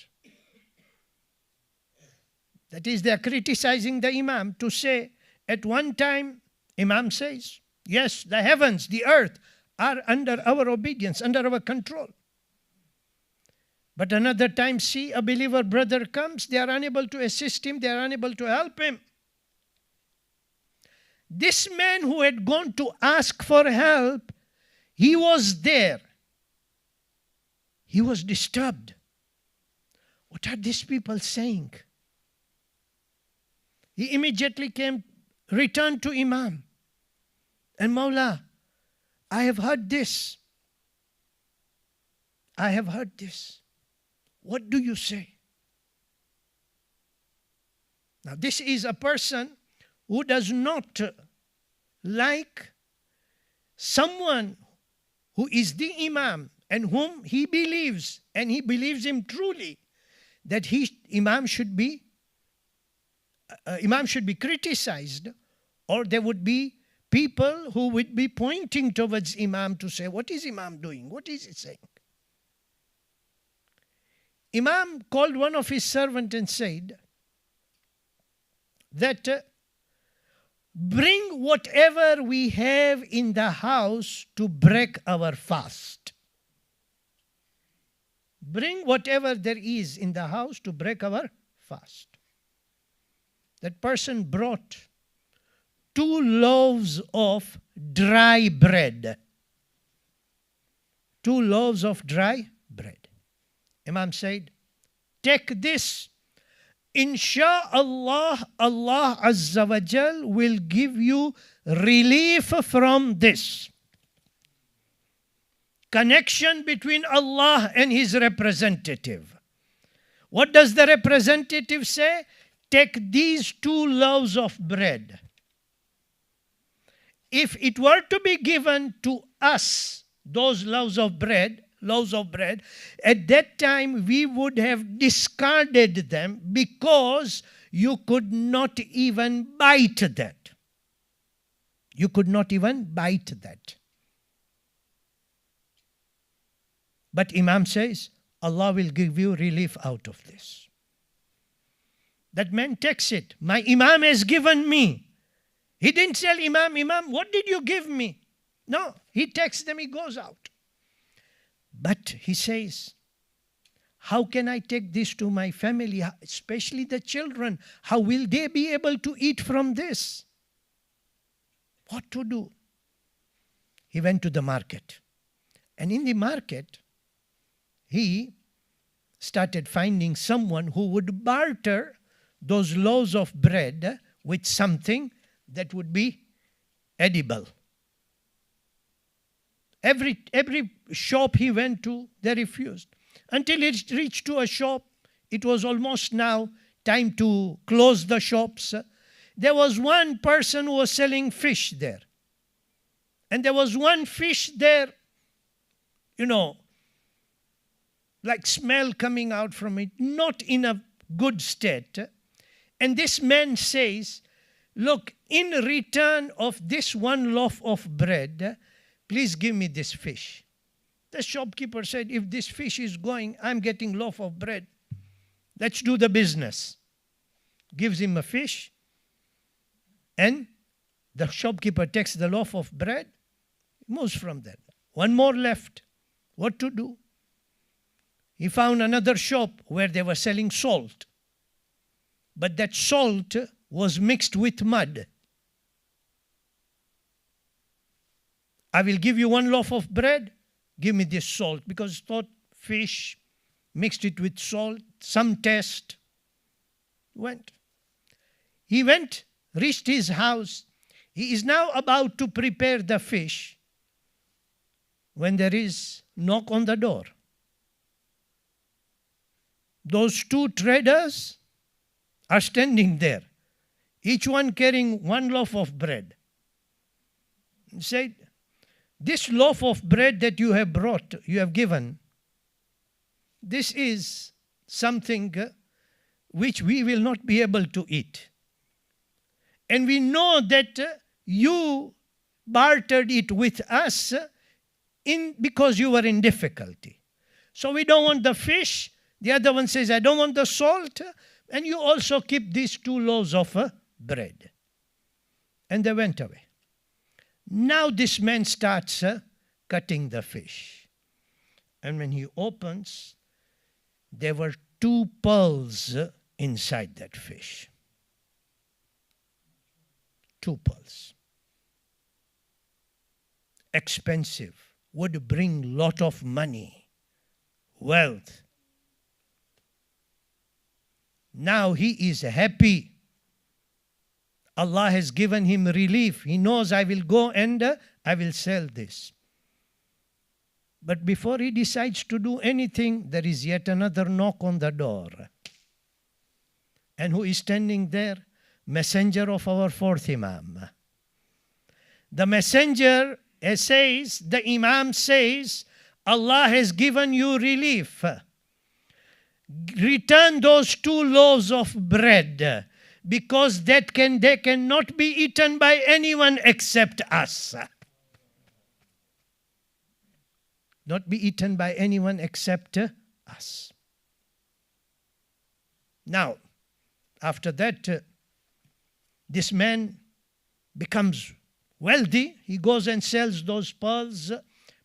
That is, they are criticizing the Imam to say, at one time, Imam says, yes, the heavens, the earth are under our obedience, under our control. But another time, see, a believer brother comes, they are unable to assist him, they are unable to help him. This man who had gone to ask for help, he was there. He was disturbed. What are these people saying? He immediately returned to Imam. And Mawla, I have heard this. I have heard this. What do you say? Now, this is a person who does not like someone who is the Imam and whom he believes, and he believes him truly, that Imam should be criticized, or there would be people who would be pointing towards Imam to say, what is Imam doing? What is he saying? Imam called one of his servants and said that bring whatever we have in the house to break our fast. Bring whatever there is in the house to break our fast. That person brought 2 loaves of dry bread. 2 loaves of dry bread. Imam said, take this. Insha'Allah, Allah Azza wa Jal will give you relief from this. Connection between Allah and His representative. What does the representative say? Take these 2 loaves of bread. If it were to be given to us, those loaves of bread, at that time we would have discarded them because you could not even bite that. You could not even bite that. But Imam says, Allah will give you relief out of this. That man takes it. My Imam has given me. He didn't tell Imam, what did you give me? No, he takes them, he goes out. But he says, how can I take this to my family, especially the children? How will they be able to eat from this? What to do? he went to the market. And in the market, he started finding someone who would barter those loaves of bread with something that would be edible. Every shop he went to, they refused. Until he reached to a shop, it was almost now time to close the shops. There was one person who was selling fish there. And there was one fish there, like smell coming out from it, not in a good state. And this man says, look, in return of this one loaf of bread, please give me this fish. The shopkeeper said, if this fish is going, I'm getting loaf of bread. Let's do the business. Gives him a fish, and the shopkeeper takes the loaf of bread, moves from there. One more left. What to do? He found another shop where they were selling salt. But that salt was mixed with mud. I will give you one loaf of bread, give me this salt, because thought fish, mixed it with salt, some taste. He went, reached his house. He is now about to prepare the fish when there is knock on the door. Those two traders are standing there, each one carrying one loaf of bread. He said, this loaf of bread that you have brought, you have given, this is something which we will not be able to eat. And we know that you bartered it with us because you were in difficulty. So we don't want the fish. The other one says, I don't want the salt. And you also keep these two loaves of bread. And they went away. Now this man starts cutting the fish. And when he opens, there were 2 pearls inside that fish. 2 pearls. Expensive. Would bring lot of money, wealth. Now he is happy. Allah has given him relief. He knows I will go and I will sell this. But before he decides to do anything, there is yet another knock on the door. And who is standing there? Messenger of our 4th Imam. The messenger says, the Imam says, Allah has given you relief. Return those 2 loaves of bread, because they cannot be eaten by anyone except us. Not be eaten by anyone except us. Now, after that, this man becomes wealthy. He goes and sells those pearls,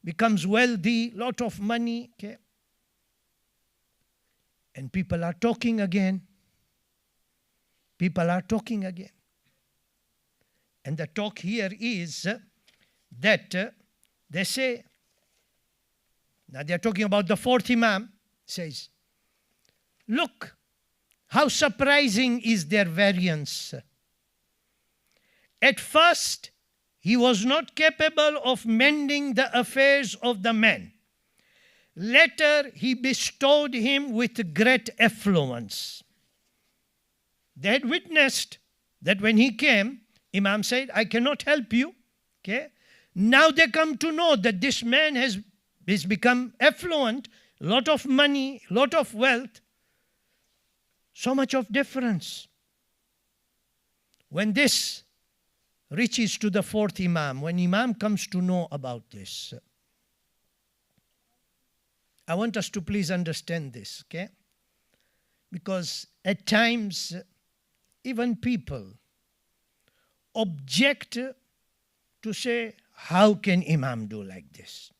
becomes wealthy, lot of money. Okay? And people are talking again. People are talking again. And the talk here is that they say, now they're talking about the 4th Imam, says, look, how surprising is their variance. At first, he was not capable of mending the affairs of the man. Later, he bestowed him with great affluence. They had witnessed that when he came, Imam said, I cannot help you. Okay? Now they come to know that this man has become affluent, lot of money, lot of wealth. So much of difference. When this reaches to the 4th Imam, when Imam comes to know about this, I want us to please understand this, okay? Because at times, even people object to say, how can Imam do like this?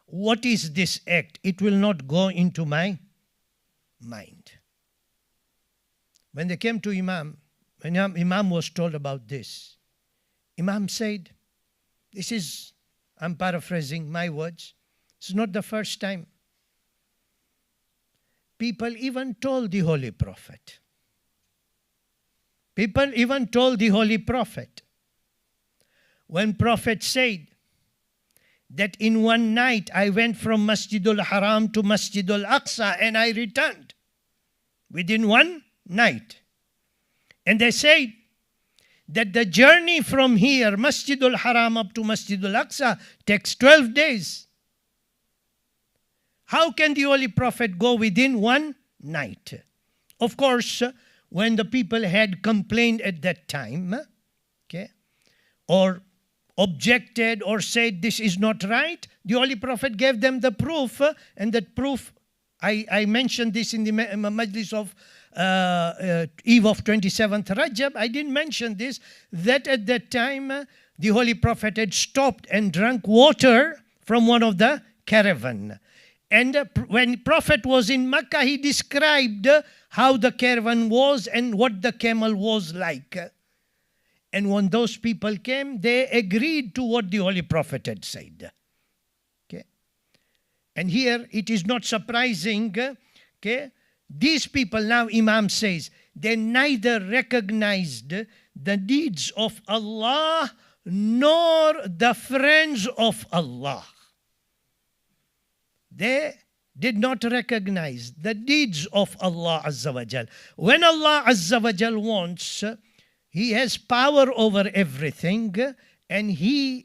What is this act? It will not go into my mind. When they came to Imam, when Imam was told about this, Imam said, this is I'm paraphrasing my words. It's not the first time. People even told the Holy Prophet. People even told the Holy Prophet. When Prophet said that in one night I went from Masjidul Haram to Masjidul Aqsa and I returned within one night. And they said that the journey from here, Masjidul Haram up to Masjidul Aqsa, takes 12 days. How can the Holy Prophet go within one night? Of course, when the people had complained at that time, okay, or objected or said this is not right, the Holy Prophet gave them the proof, and that proof, I mentioned this in the majlis of eve of 27th Rajab. I didn't mention this, that at that time the Holy Prophet had stopped and drank water from one of the caravan. And when Prophet was in Mecca, he described how the caravan was and what the camel was like. And when those people came, they agreed to what the Holy Prophet had said. Okay? And here it is not surprising, okay? These people, now Imam says, they neither recognized the deeds of Allah nor the friends of Allah. They did not recognize the deeds of Allah Azza wa Jal. When Allah Azza wa Jal wants, He has power over everything, and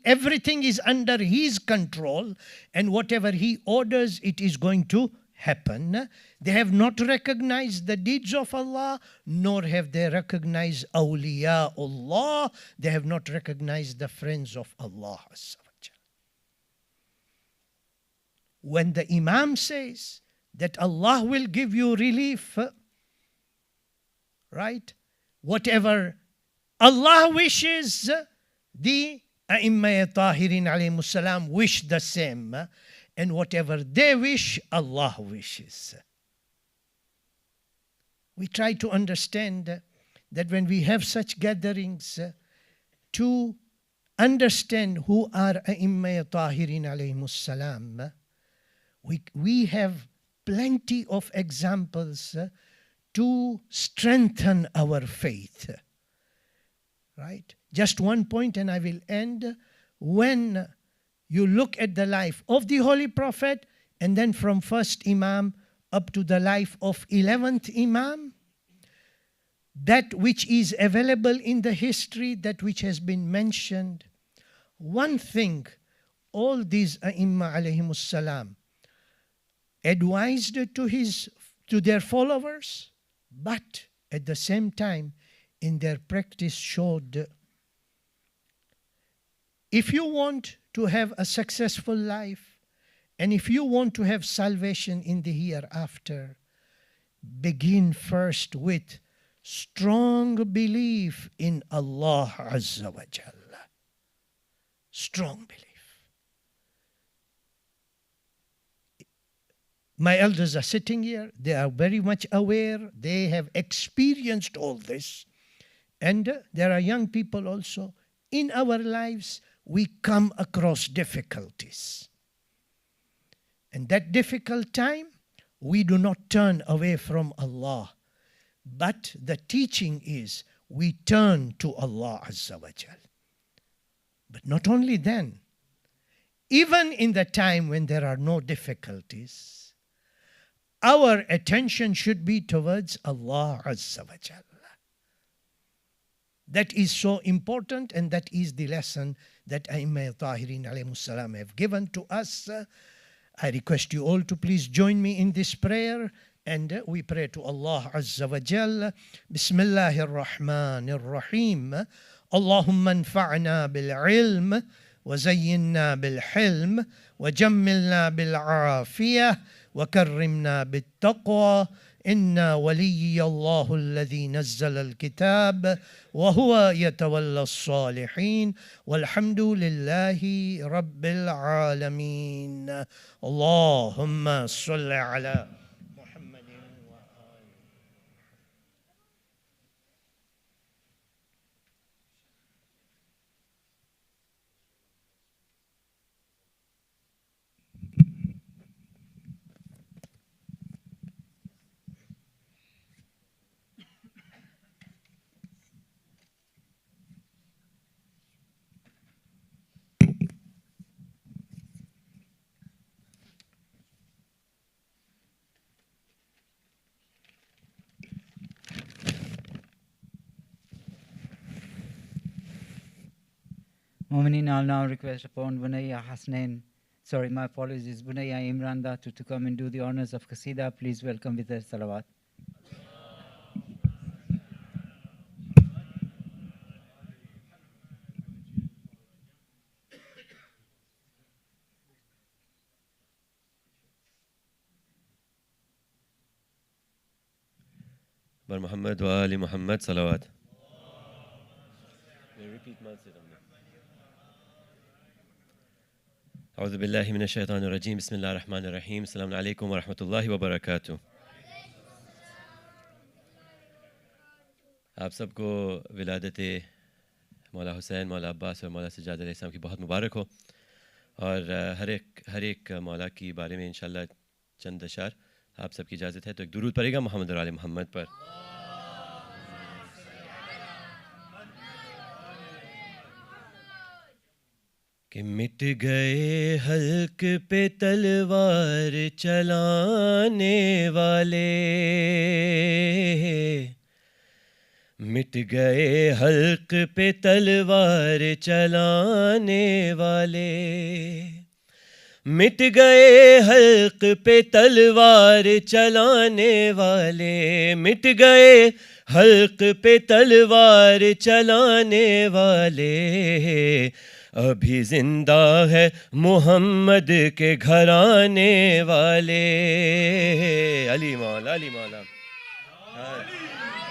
everything is under His control, and whatever He orders, it is going to happen. They have not recognized the deeds of Allah, nor have they recognized awliyaullah. They have not recognized the friends of Allah Azza wa Jal. When the Imam says that Allah will give you relief, right? Whatever Allah wishes, the A'imma Tahirin alayhimus salam wish the same. And whatever they wish, Allah wishes. We try to understand that when we have such gatherings, to understand who are A'imma Tahirin alayhimus salam, we have plenty of examples to strengthen our faith. Right? Just one point and I will end. When you look at the life of the Holy Prophet, and then from first Imam up to the life of 11th Imam, that which is available in the history, that which has been mentioned, one thing all these A'imma alayhimus salam advised to their followers, but at the same time in their practice showed, if you want to have a successful life, and if you want to have salvation in the hereafter, begin first with strong belief in Allah Azza wa Jalla. Strong belief. My elders are sitting here. They are very much aware. They have experienced all this. And there are young people also. In our lives, we come across difficulties. And that difficult time, we do not turn away from Allah. But the teaching is, we turn to Allah Azza wa Jal. But not only then, even in the time when there are no difficulties, our attention should be towards Allah Azza wa Jalla. That is so important, and that is the lesson that A'imma Tahirin alayhimus salam have given to us. I request you all to please join me in this prayer, and we pray to Allah Azza wa Jalla. Bismillahir Rahmanir Rahim. Allahumma anfa'na bil ilm, wa zayyinna bil hilm, wa jammilna bil afiyah, وكرمنا بالتقوى إن ولي الله الذي نزل الكتاب وهو يتولى الصالحين والحمد لله رب العالمين اللهم صل على محمد وآل Mu'mineen, I'll now request upon Bunayya my apologies, Bunayya Imran Datu to come and do the honors of Qasida. Please welcome with us salawat. بر محمد و آل محمد صلوات. اعوذ باللہ من الشیطان الرجیم بسم اللہ الرحمن الرحیم. السلام علیکم ورحمۃ اللہ وبرکاتہ. آپ سب کو ولادت مولا حسین، مولا عباس اور مولا سجاد علیہ السلام کی بہت مبارک ہو، اور ہر ایک مولا کی بارے میں انشاءاللہ چند اشعار آپ سب کی اجازت ہے تو ایک درود پڑے گا محمد اور آل محمد پر. کہ مٹ گئے حلق پہ تلوار چلانے والے، مٹ گئے حلق پہ تلوار چلانے والے، مٹ گئے حلق پہ تلوار چلانے والے، مٹ گئے حلق پہ تلوار چلانے والے. ابھی زندہ ہے محمد کے گھرانے والے. علی مولا علی مولا.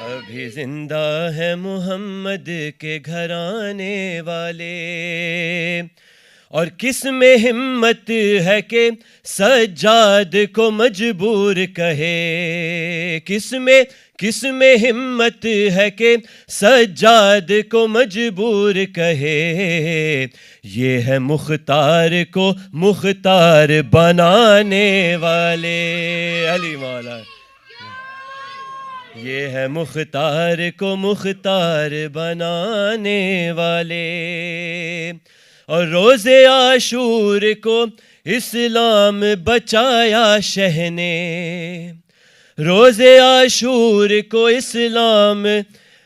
ابھی زندہ ہے محمد کے گھرانے والے. اور کس میں ہمت ہے کہ سجاد کو مجبور کہے، کس میں ہمت ہے کہ سجاد کو مجبور کہے. یہ ہے مختار کو مختار بنانے والے. علی مولا. یہ ہے مختار کو مختار بنانے والے. اور روز عاشور کو اسلام بچایا شہ نے، روز عاشور کو اسلام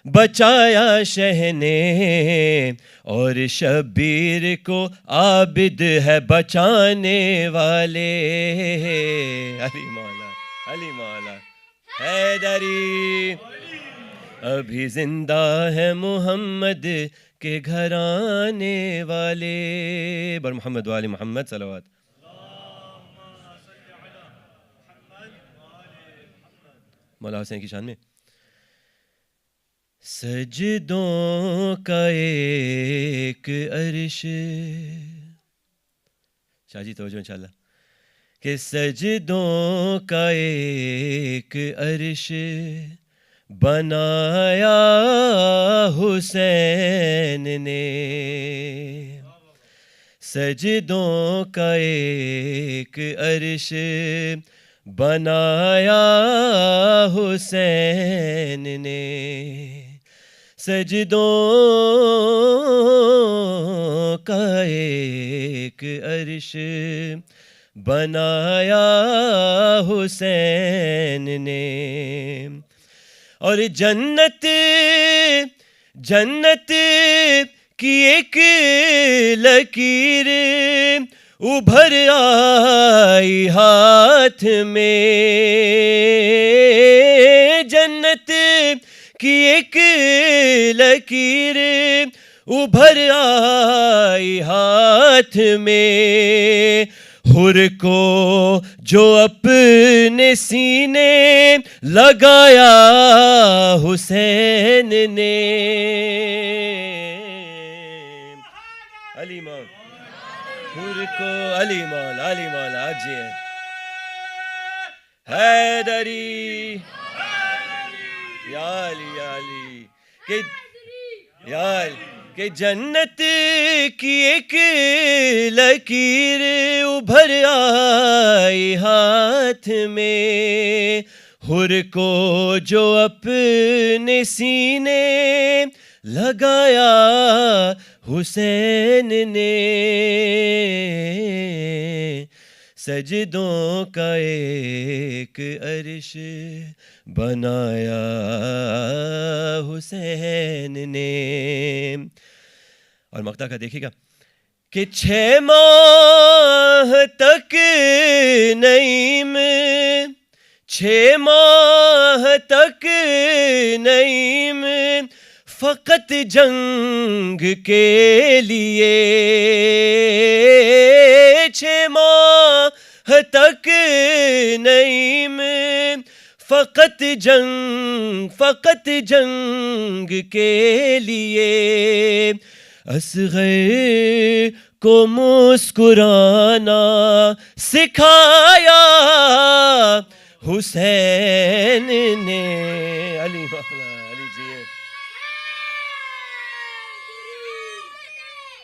بچایا شہ نے. اور شبیر کو عابد ہے بچانے والے. علی مولا علی مولا حیدری. ابھی زندہ ہے محمد کے گھرانے والے. بر محمد و آل محمد صلوات. مولا حسین کی شان میں. سجدوں کا ایک عرش، شاہ جی توجہ انشاءاللہ. کہ سجدوں کا ایک عرش بنایا حسین نے، سجدوں کا ایک عرش بنایا حسین نے. سجدوں کا ایک عرش بنایا حسین نے. اور جنت کی ایک لکیر ابھر آئی ہاتھ میں، جنت کی ایک لکیر ابھر آئی ہاتھ میں. حر کو جو اپنے سینے لگایا حسین نے. علی مولا حر کو علی مولا علی مولا جی حیدری. یا علی کہ جنت کی ایک لکیر ابھر آئی ہاتھ میں. حر کو جو اپنے سینے لگایا حسین نے. سجدوں کا ایک عرش بنایا حسین نے. اور مقطع کا دیکھیے گا. کہ 6 ماہ تک نعیم 6 ماہ تک نعیم فقط جنگ کے لیے 6 ماہ تک نعیم فقط جنگ کے لیے اصغر کو مسکرانا سکھایا حسین نے. علی مولا علی جی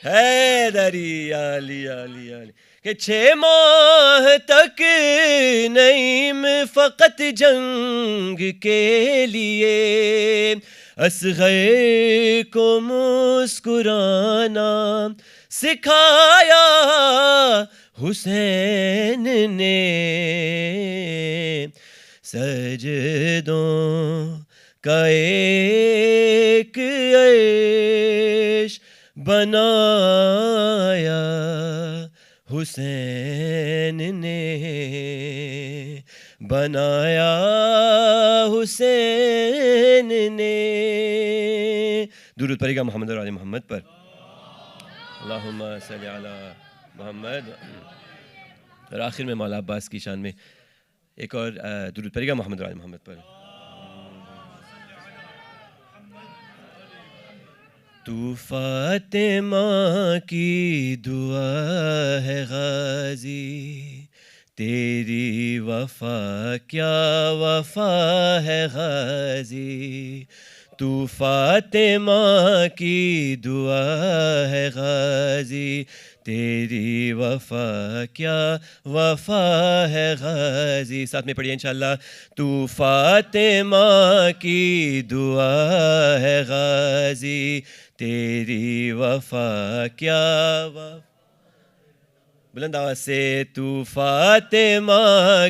حیدری علی علی علی کہ 6 ماہ تک نعیم فقط جنگ کے لیے اصغر کو مسکرانا سکھایا حسین نے. سجدوں کا ایک عرش بنایا حسین نے بنایا حسین نے. درود پڑھے گا محمد اور آل محمد پر. اللہم صلی علی محمد. اور آخر میں مولا عباس کی شان میں ایک اور درود پڑھے گا محمد اور آل محمد پر. تو فاطمہ کی دعا ہے غازی تیری وفا کیا وفا ہے غازی. تو فاطمہ کی دعا ہے غازی تیری وفا کیا وفا ہے غازی. ساتھ میں پڑھیے انشاءاللہ. تو فاطمہ کی دعا ہے غازی تیری وفا کیا وفا. بلند آواز سے. تو فاطمہ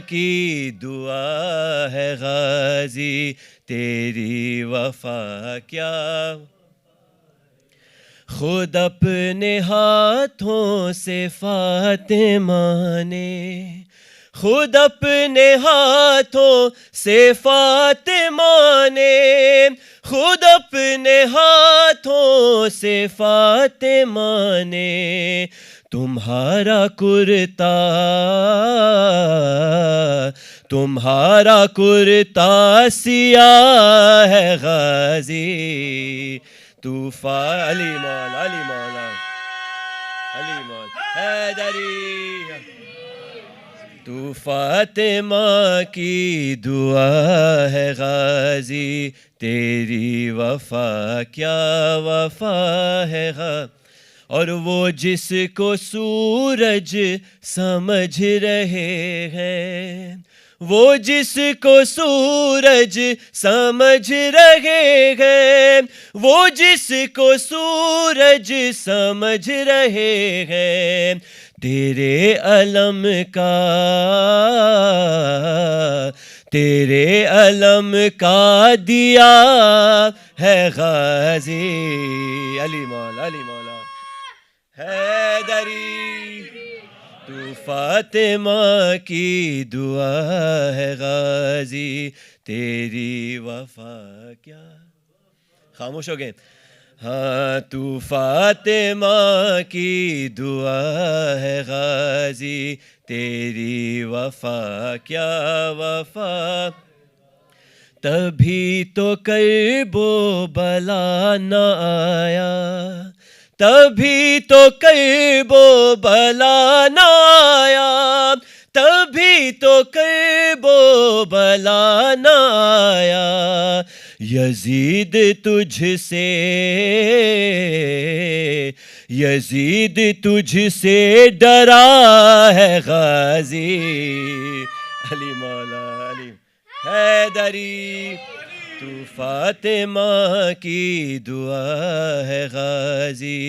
کی دعا ہے غازی تیری وفا کیا. خود اپنے ہاتھوں سے فاطمہ نے خود اپنے ہاتھوں سے فاطمہ نے خود اپنے ہاتھوں سے فاطمہ نے تمہارا کرتا سیاہ ہے غازی. تو علی مولا علی مولا علی مولا حیدری. تو فاطمہ کی دعا ہے غازی تیری وفا کیا وفا ہے غازی. اور وہ جس کو سورج سمجھ رہے ہیں وہ جس کو سورج سمجھ رہے ہیں وہ جس کو سورج سمجھ رہے ہیں تیرے علم کا دیا ہے غازی. علی مولا علی مولا حیدری. تو فاطمہ کی دعا ہے غازی تیری وفا کیا. خاموش ہو گئے. ہاں تو فاطمہ کی دعا ہے غازی تیری وفا کیا وفا. تبھی تو کرب و بلا نہ آیا تبھی تو کرب و بلا نہ آیا تبھی تو کرب و بلا نہ آیا. یزید تجھ سے ڈرا ہے غازی. علی مولا علی حیدری. تو فاطمہ کی دعا ہے غازی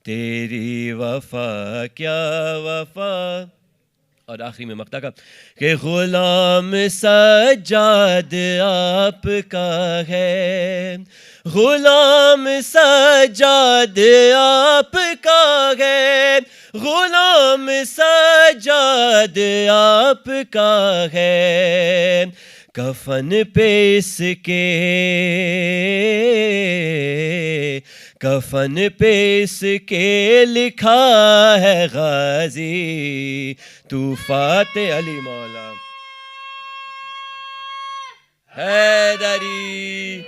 تیری وفا کیا وفا. اور آخری میں مقطع کا کہ غلام سجاد آپ کا ہے غلام سجاد آپ کا ہے غلام سجاد آپ کا ہے، کفن پہ اس کے، کفن پہ اس کے لکھا ہے غازی تو فاتح علی مولا حیدری،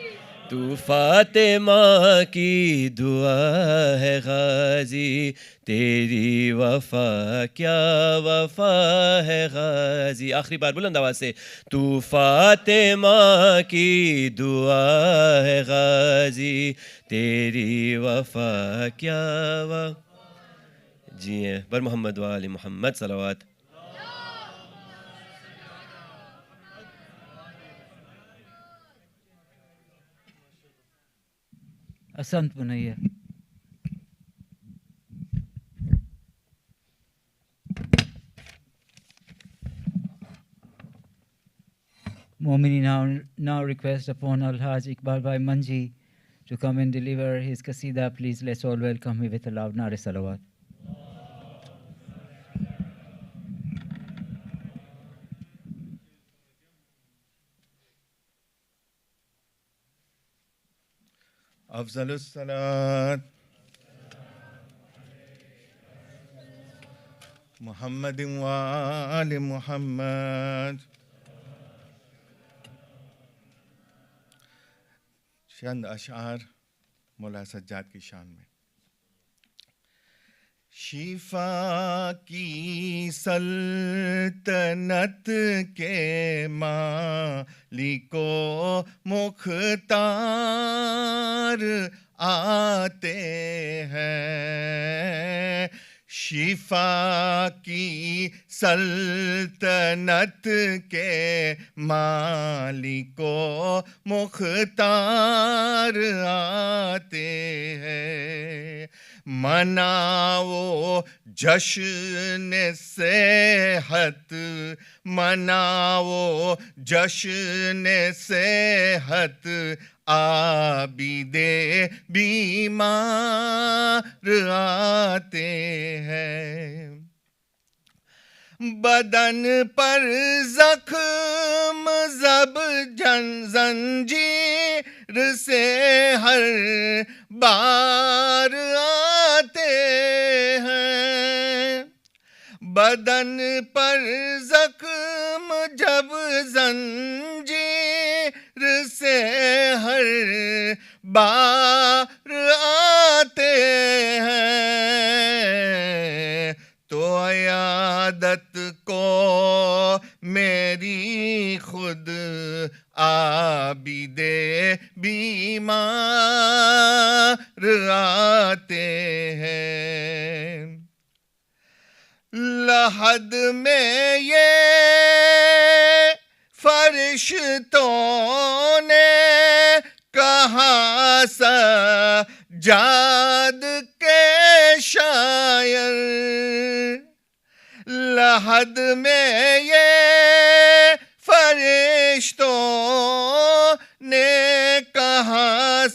تو فاطمہ کی دعا ہے غازی، تیری وفا کیا وفا ہے غازی. آخری بار بلند آواز سے، تو فاطمہ کی دعا ہے غازی، تیری وفا کیا وفا. جی ہیں بر محمد و آل محمد صلوات. احسنت بنیا. Momini now request upon Al-Haj Iqbal Bhai Manji to come and deliver his Qasida. Please let's all welcome him with a loud Nare Salawat. أفضل الصلاة محمد وآل محمد. چند اشعار مولا سجاد کی شان میں. شفا کی سلطنت کے مالک و مختار آتے ہیں، شفا کی سلطنت کے مالک و مختار آتے ہیں، مناؤ جشن صحت، مناؤ جشن صحت، عابد بیمار آتے ہیں، بدن پر زخم زب زنجیر سے ہر بار آتے ہیں، بدن پر زخم جب زنجیر سے ہر بار آتے ہیں، تو عیادت کو میری خود عابد بیمار آتے ہیں، لحد میں یہ فرشتوں نے کہا سجاد کے شاعر، لحد میں یہ فرشتوں نے کہا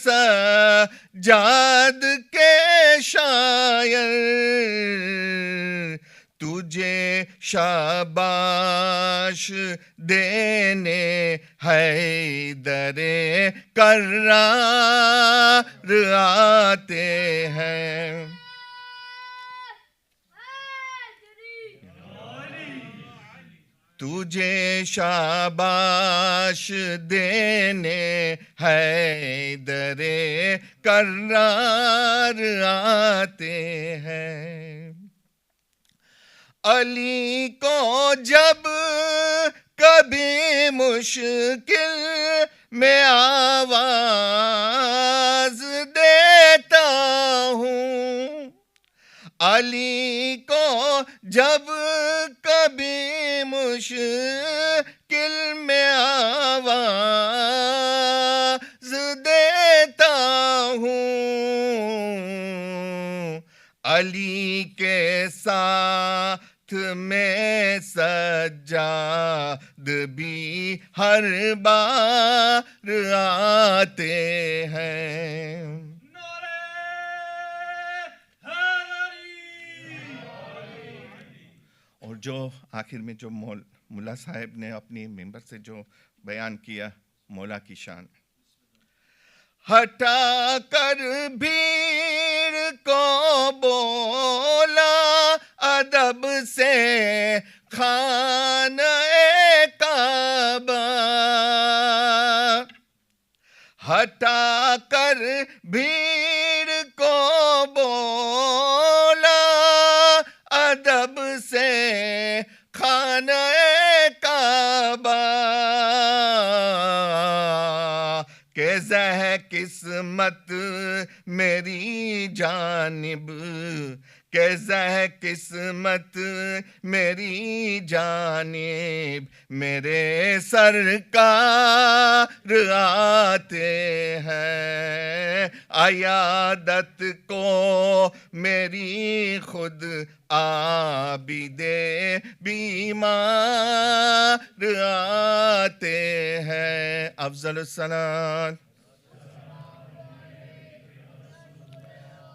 سجاد کے شاعر، تجھے شاباش دینے حیدر کرار آتے ہیں، تجھے شاباش دینے حیدر کرار آتے ہیں، علی کو جب کبھی مشکل میں آواز دیتا ہوں، علی کو جب کبھی مشکل میں آواز دیتا ہوں، علی کے ساتھ میں سجاد بھی ہر بار آتے ہیں، جو آخر میں جو ملا صاحب نے اپنی ممبر سے جو بیان کیا مولا کی شان. ہٹا کر بھیڑ کو بولا ادب سے خانہ کعبہ. ہٹا کر بھیڑ کو بولا ادب سے خانہ کعبہ. کہ زہ قسمت میری جانب کہ زہ قسمت میری جانب میرے سرکار آتے ہیں. عیادت کو میری خود عابد بیمار آتے ہیں. افضل الصلاۃ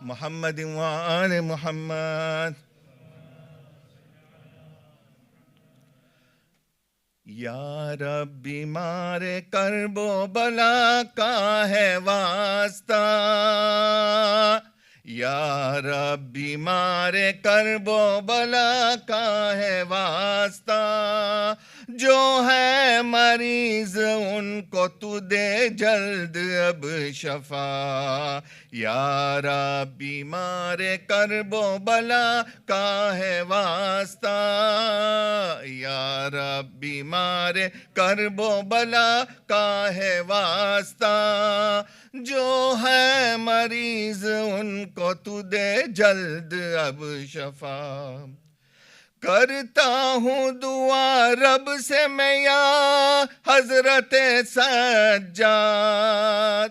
محمد وآل محمد. یا رب بیمار کرب و بلا کا ہے واسطہ. یا رب بیمار کرب و بلا کا ہے واسطہ. جو ہے مریض ان کو تو دے جلد اب شفا. یا رب بیمار کرب و بلا کا ہے واسطہ. یا رب بیمار کرب و بلا کا ہے واسطہ. جو ہے مریض ان کو تو دے جلد اب شفا. کرتا ہوں دعا رب سے میں یا حضرت سجاد.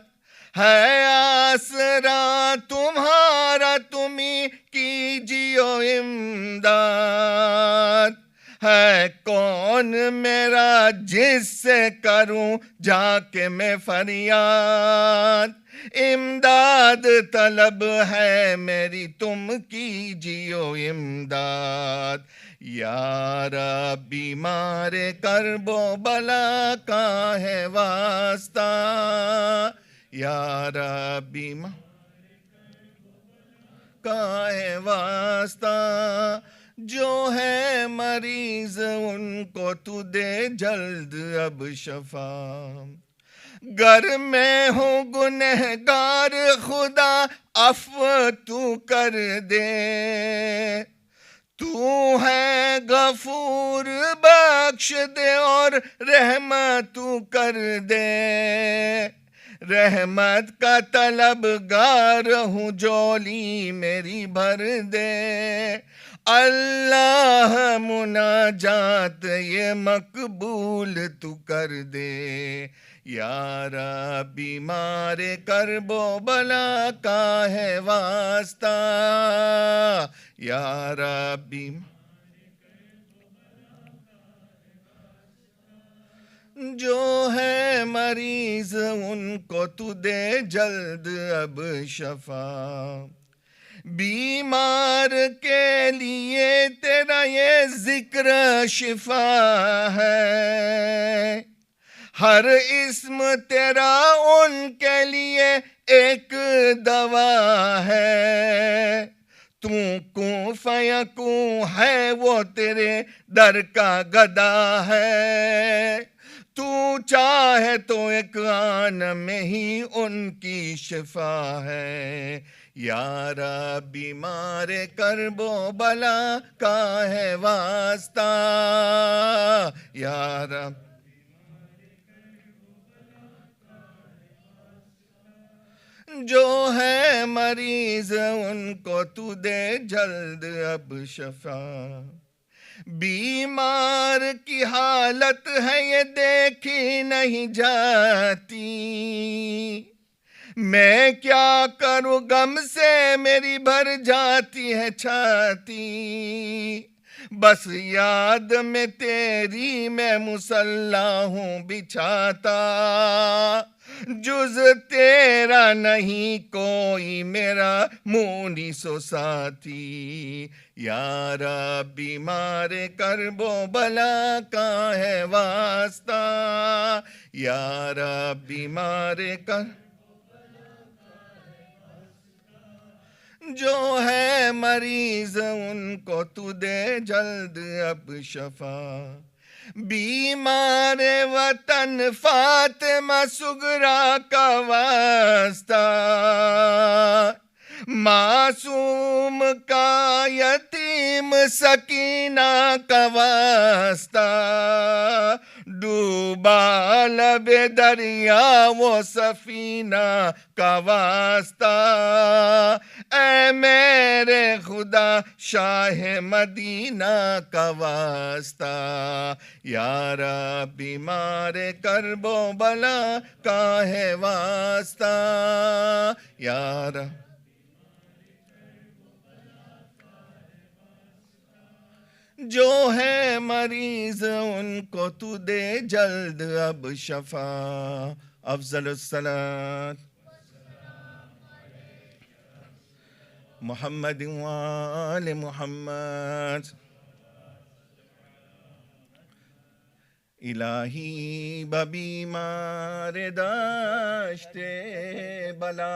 ہے آسرا تمہارا تمہیں کیجیو امداد. ہے کون میرا جس سے کروں جا کے میں فریاد. امداد طلب ہے میری تم کیجیو امداد. یا رب بیمار کرب و بلا کا ہے واسطہ. یا رب بیمار کا ہے واسطہ. جو ہے مریض ان کو تو دے جلد اب شفا. گر میں ہوں گنہگار خدا عفو تو کر دے. تو ہے غفور بخش دے اور رحمت تو کر دے. رحمت کا طلبگار ہوں جولی میری بھر دے. اللہ مناجات یہ مقبول تو کر دے. یا رب بیمار کرب و بلا کا ہے واسطہ. یا رب جو ہے مریض ان کو تو دے جلد اب شفا. بیمار کے لیے تیرا یہ ذکر شفا ہے. ہر اسم تیرا ان کے لیے ایک دوا ہے. تو کوں فیکوں ہے وہ تیرے در کا گدا ہے. تو چاہے تو ایک آن میں ہی ان کی شفا ہے. یا رب بیمار کرب و بلا کا ہے واسطہ. یا رب جو ہے مریض ان کو تو دے جلد اب شفا. بیمار کی حالت ہے یہ دیکھی نہیں جاتی. میں کیا کروں غم سے میری بھر جاتی ہے چھاتی. بس یاد میں تیری میں مصلی ہوں بچھاتا. جز تیرا نہیں کوئی میرا مونس و ساتھی. یا رب بیمار کرب و بلا کا ہے واسطہ، یا رب بیمار کر جو ہے مریض ان کو تو دے جلد اب شفا، بیمار وطن فاطمہ سغرا کا واسطہ، معصوم کا یتیم سکینہ کا واسطہ، ڈوبا لب دریا وہ سفینہ کا واسطہ، اے میرے خدا شاہ مدینہ کا واسطہ، یا رب بیمار کرب و بلا کا ہے واسطہ، یا رب جو ہے مریض ان کو تو دے جلد اب شفا، افضل الصلاۃ محمد وآل محمد، الہی ببیمار داشتے بلا،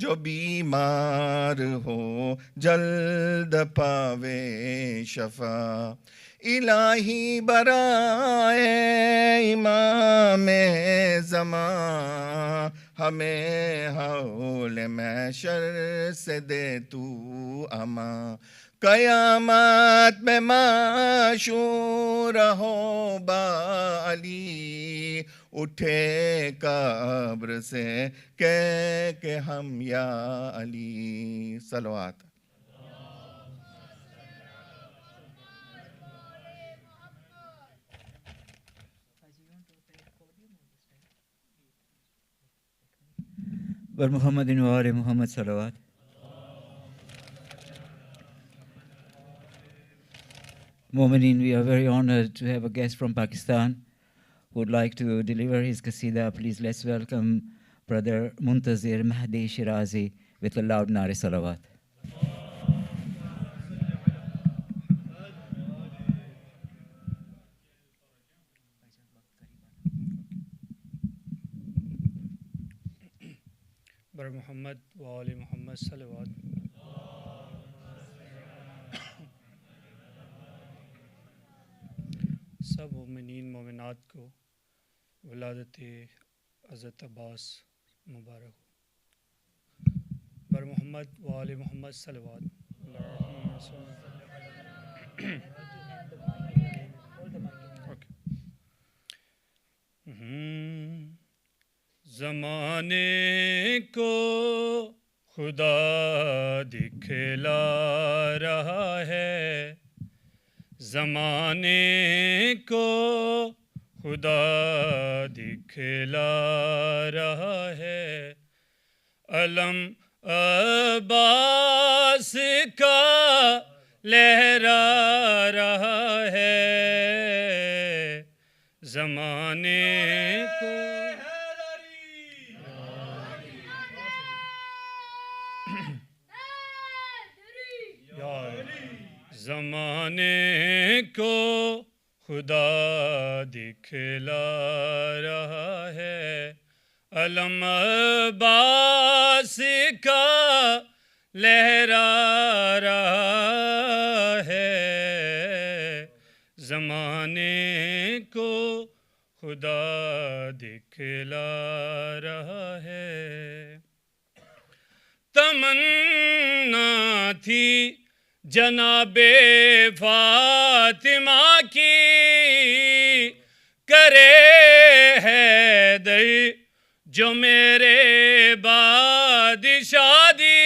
جو بیمار ہو جلد پاوے شفا، الہی برائے امام زمان ہمیں حول محشر سے دے تو امان، قیامت میں معشور ہو با علی، اٹھے قبر سے کہ ہم یا علی، صلوات۔ بر محمد و آل محمد صلوات۔ Mu'mineen, we are very honored to have a guest from Pakistan who would like to deliver his qasida. Please let's welcome Brother Muntazir Mahdi Shirazi with a loud Nare Salawat. بر محمد و آل محمد صلوات۔ سب مومنین مومنات کو ولادت حضرت عباس مبارک ہو۔ بر محمد و آل محمد صلوات۔ زمانے کو خدا دکھلا رہا ہے، زمانے کو خدا دکھلا رہا ہے، علم عباس کا لہرا رہا ہے، زمانے کو زمانے کو خدا دکھلا رہا ہے، علم عباس کا لہرا رہا ہے، زمانے کو خدا دکھلا رہا ہے۔ تمنا تھی جناب فاطمہ کی، کرے حیدر جو میرے بعد شادی،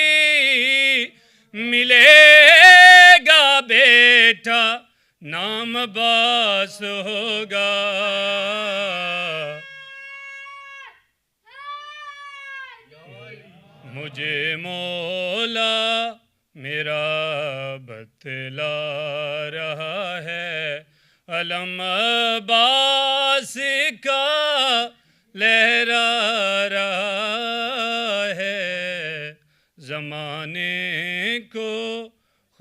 ملے گا بیٹا نام عباس ہوگا، مجھے مولا میرا بتلا رہا ہے، علم عباس کا لہرا رہا ہے، زمانے کو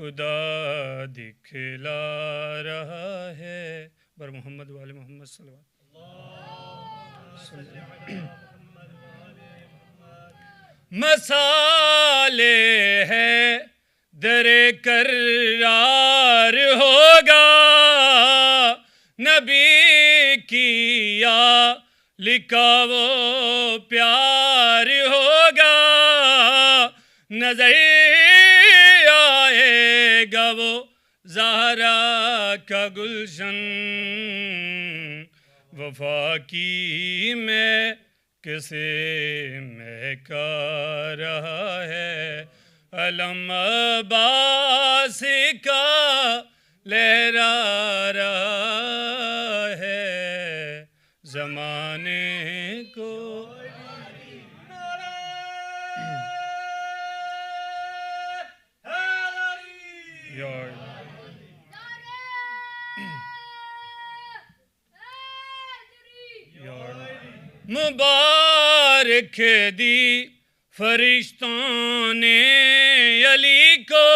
خدا دکھلا رہا ہے. بر محمد وال محمد صلی اللہ علیہ وسلم. مسالے ہے در کرار ہوگا نبی کیا لکھا وہ پیار ہوگا نظر آئے گا وہ زہرا کا گلشن وفا کی میں کسے مہکا رہا ہے علم عباس کا لہرا رہا ہے زمانے کو. مبارک دی فرشتوں نے علی کو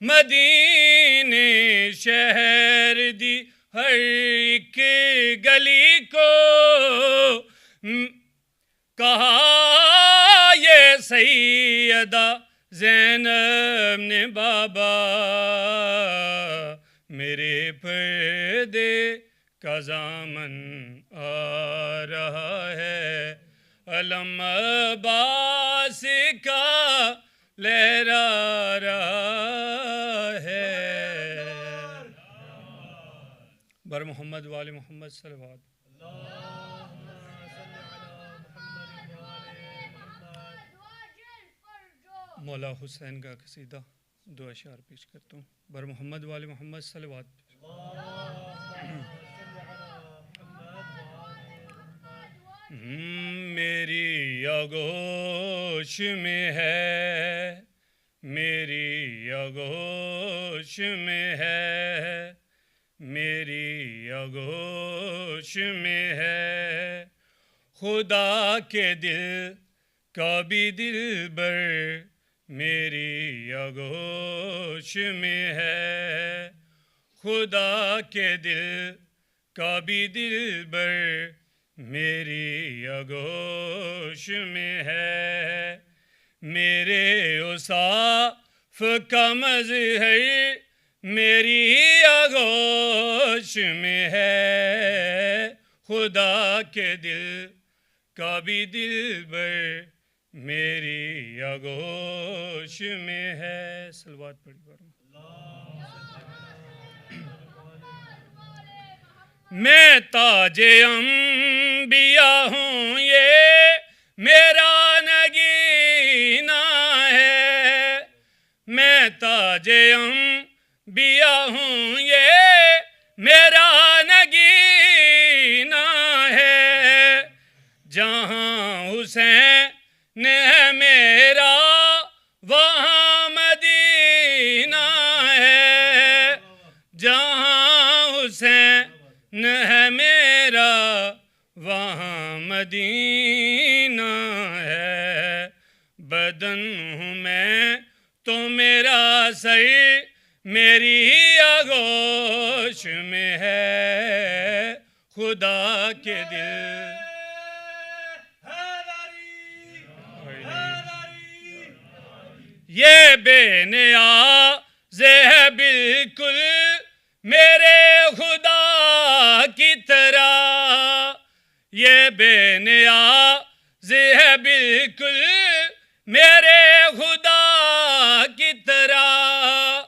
مدینے شہر دی ہر ایک گلی کو کہا یہ سیدہ زینب نے بابا میرے پردے کا دامن آ رہا ہے علم عباس کا لہرا رہا ہے. بر محمد وال محمد صلی اللہ علیہ وسلم. مولا حسین کا قصیدہ دو اشعار پیش کرتا ہوں. بر محمد وال محمد صلی اللہ علیہ وسلم. میری آغوش میں ہے میری آغوش میں ہے میری آغوش میں ہے خدا کے دل کا بھی دلبر میری آغوش میں ہے خدا کے دل کا بھی دلبر میری آغوش میں ہے میرے اوصاف کا مظہر میری آغوش میں ہے خدا کے دل کا بھی دلبر میری آغوش میں ہے. صلوات پڑھی بار میں تاج انبیاء ہوں یہ میرا نگینہ ہے میں تاج انبیاء ہوں یہ میرا نگینہ ہے جہاں حسین ہے میرا وہاں مدینہ ہے جہاں حسین ہے میرا وہاں مدینہ ہے بدن ہوں میں تو میرا سر میری آغوش میں ہے خدا کے دل یہ بے نیاز ہے بالکل میرے خدا کی طرح یہ بے نیاز ہے بالکل میرے خدا کی طرح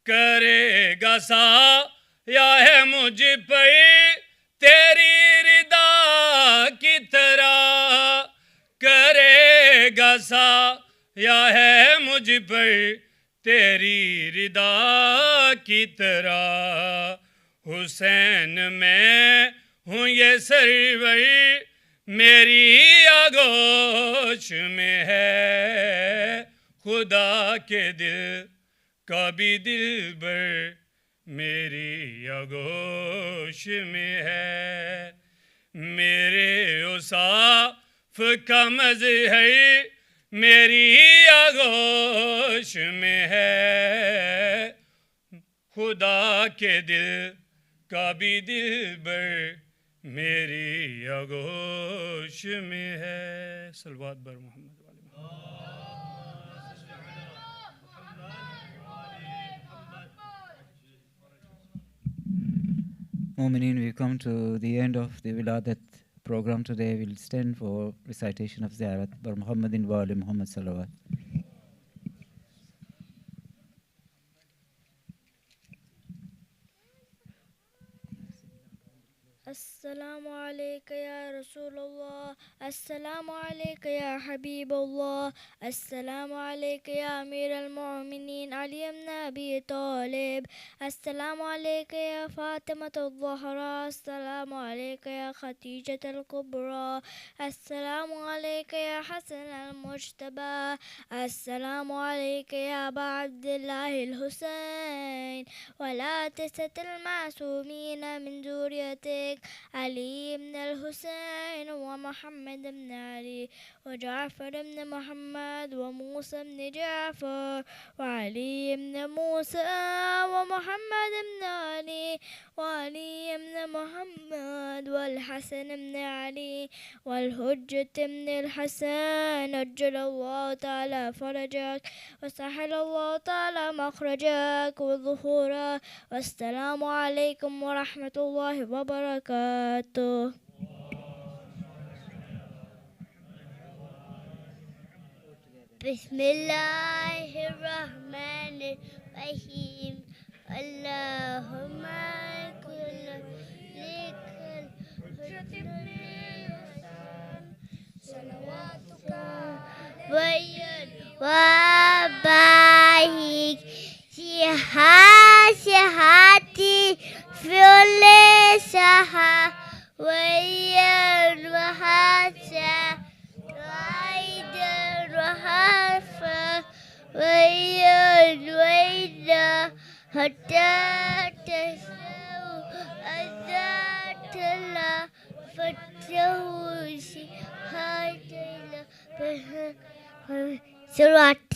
کرے گا سایہ ہے مجھ پر تیری رضا کی طرح کرے گا سایہ ہے مجھ پر تیری رضا کی طرح حسین میں ہوں یہ سرور میری آغوش میں ہے خدا کے دل کا بھی دلبر میری آغوش میں ہے میرے اوصاف کا مظہر میری آغوش میں ہے خدا کے دل کا بھی دلبر میری آغوش میں ہے. صلوات بر محمد والے Mu'mineen, we come to the end of the Wiladat program today. We'll stand for recitation of Ziyarat bar Muhammadin wa ali Muhammad salawat. السلام عليك يا رسول الله، السلام عليك يا حبيب الله، السلام عليك يا أمير المؤمنين علي بن أبي طالب، السلام عليك يا فاطمة الزهراء، السلام عليك يا خديجة الكبرى، السلام عليك يا حسن المجتبى، السلام عليك يا أبا عبد الله الحسين، ولا تست المعصومين من ذريتك علي بن الحسين ومحمد بن علي وجعفر بن محمد وموسى بن جعفر وعلي بن موسى ومحمد بن علي وعلي بن محمد والحسن بن علي والحجة بن الحسن أجل الله تعالى فرجك وسهل الله تعالى مخرجك وظهورك والسلام عليكم ورحمة الله وبركاته. بسم الله الرحمن الرحيم اللهم كل لك صلواتك وبارك صحاتي في اللسها ويرحسها وعيد الرحفة ويرحسها حتى تسوي الذات لا فتوشي هاتي لا صلوات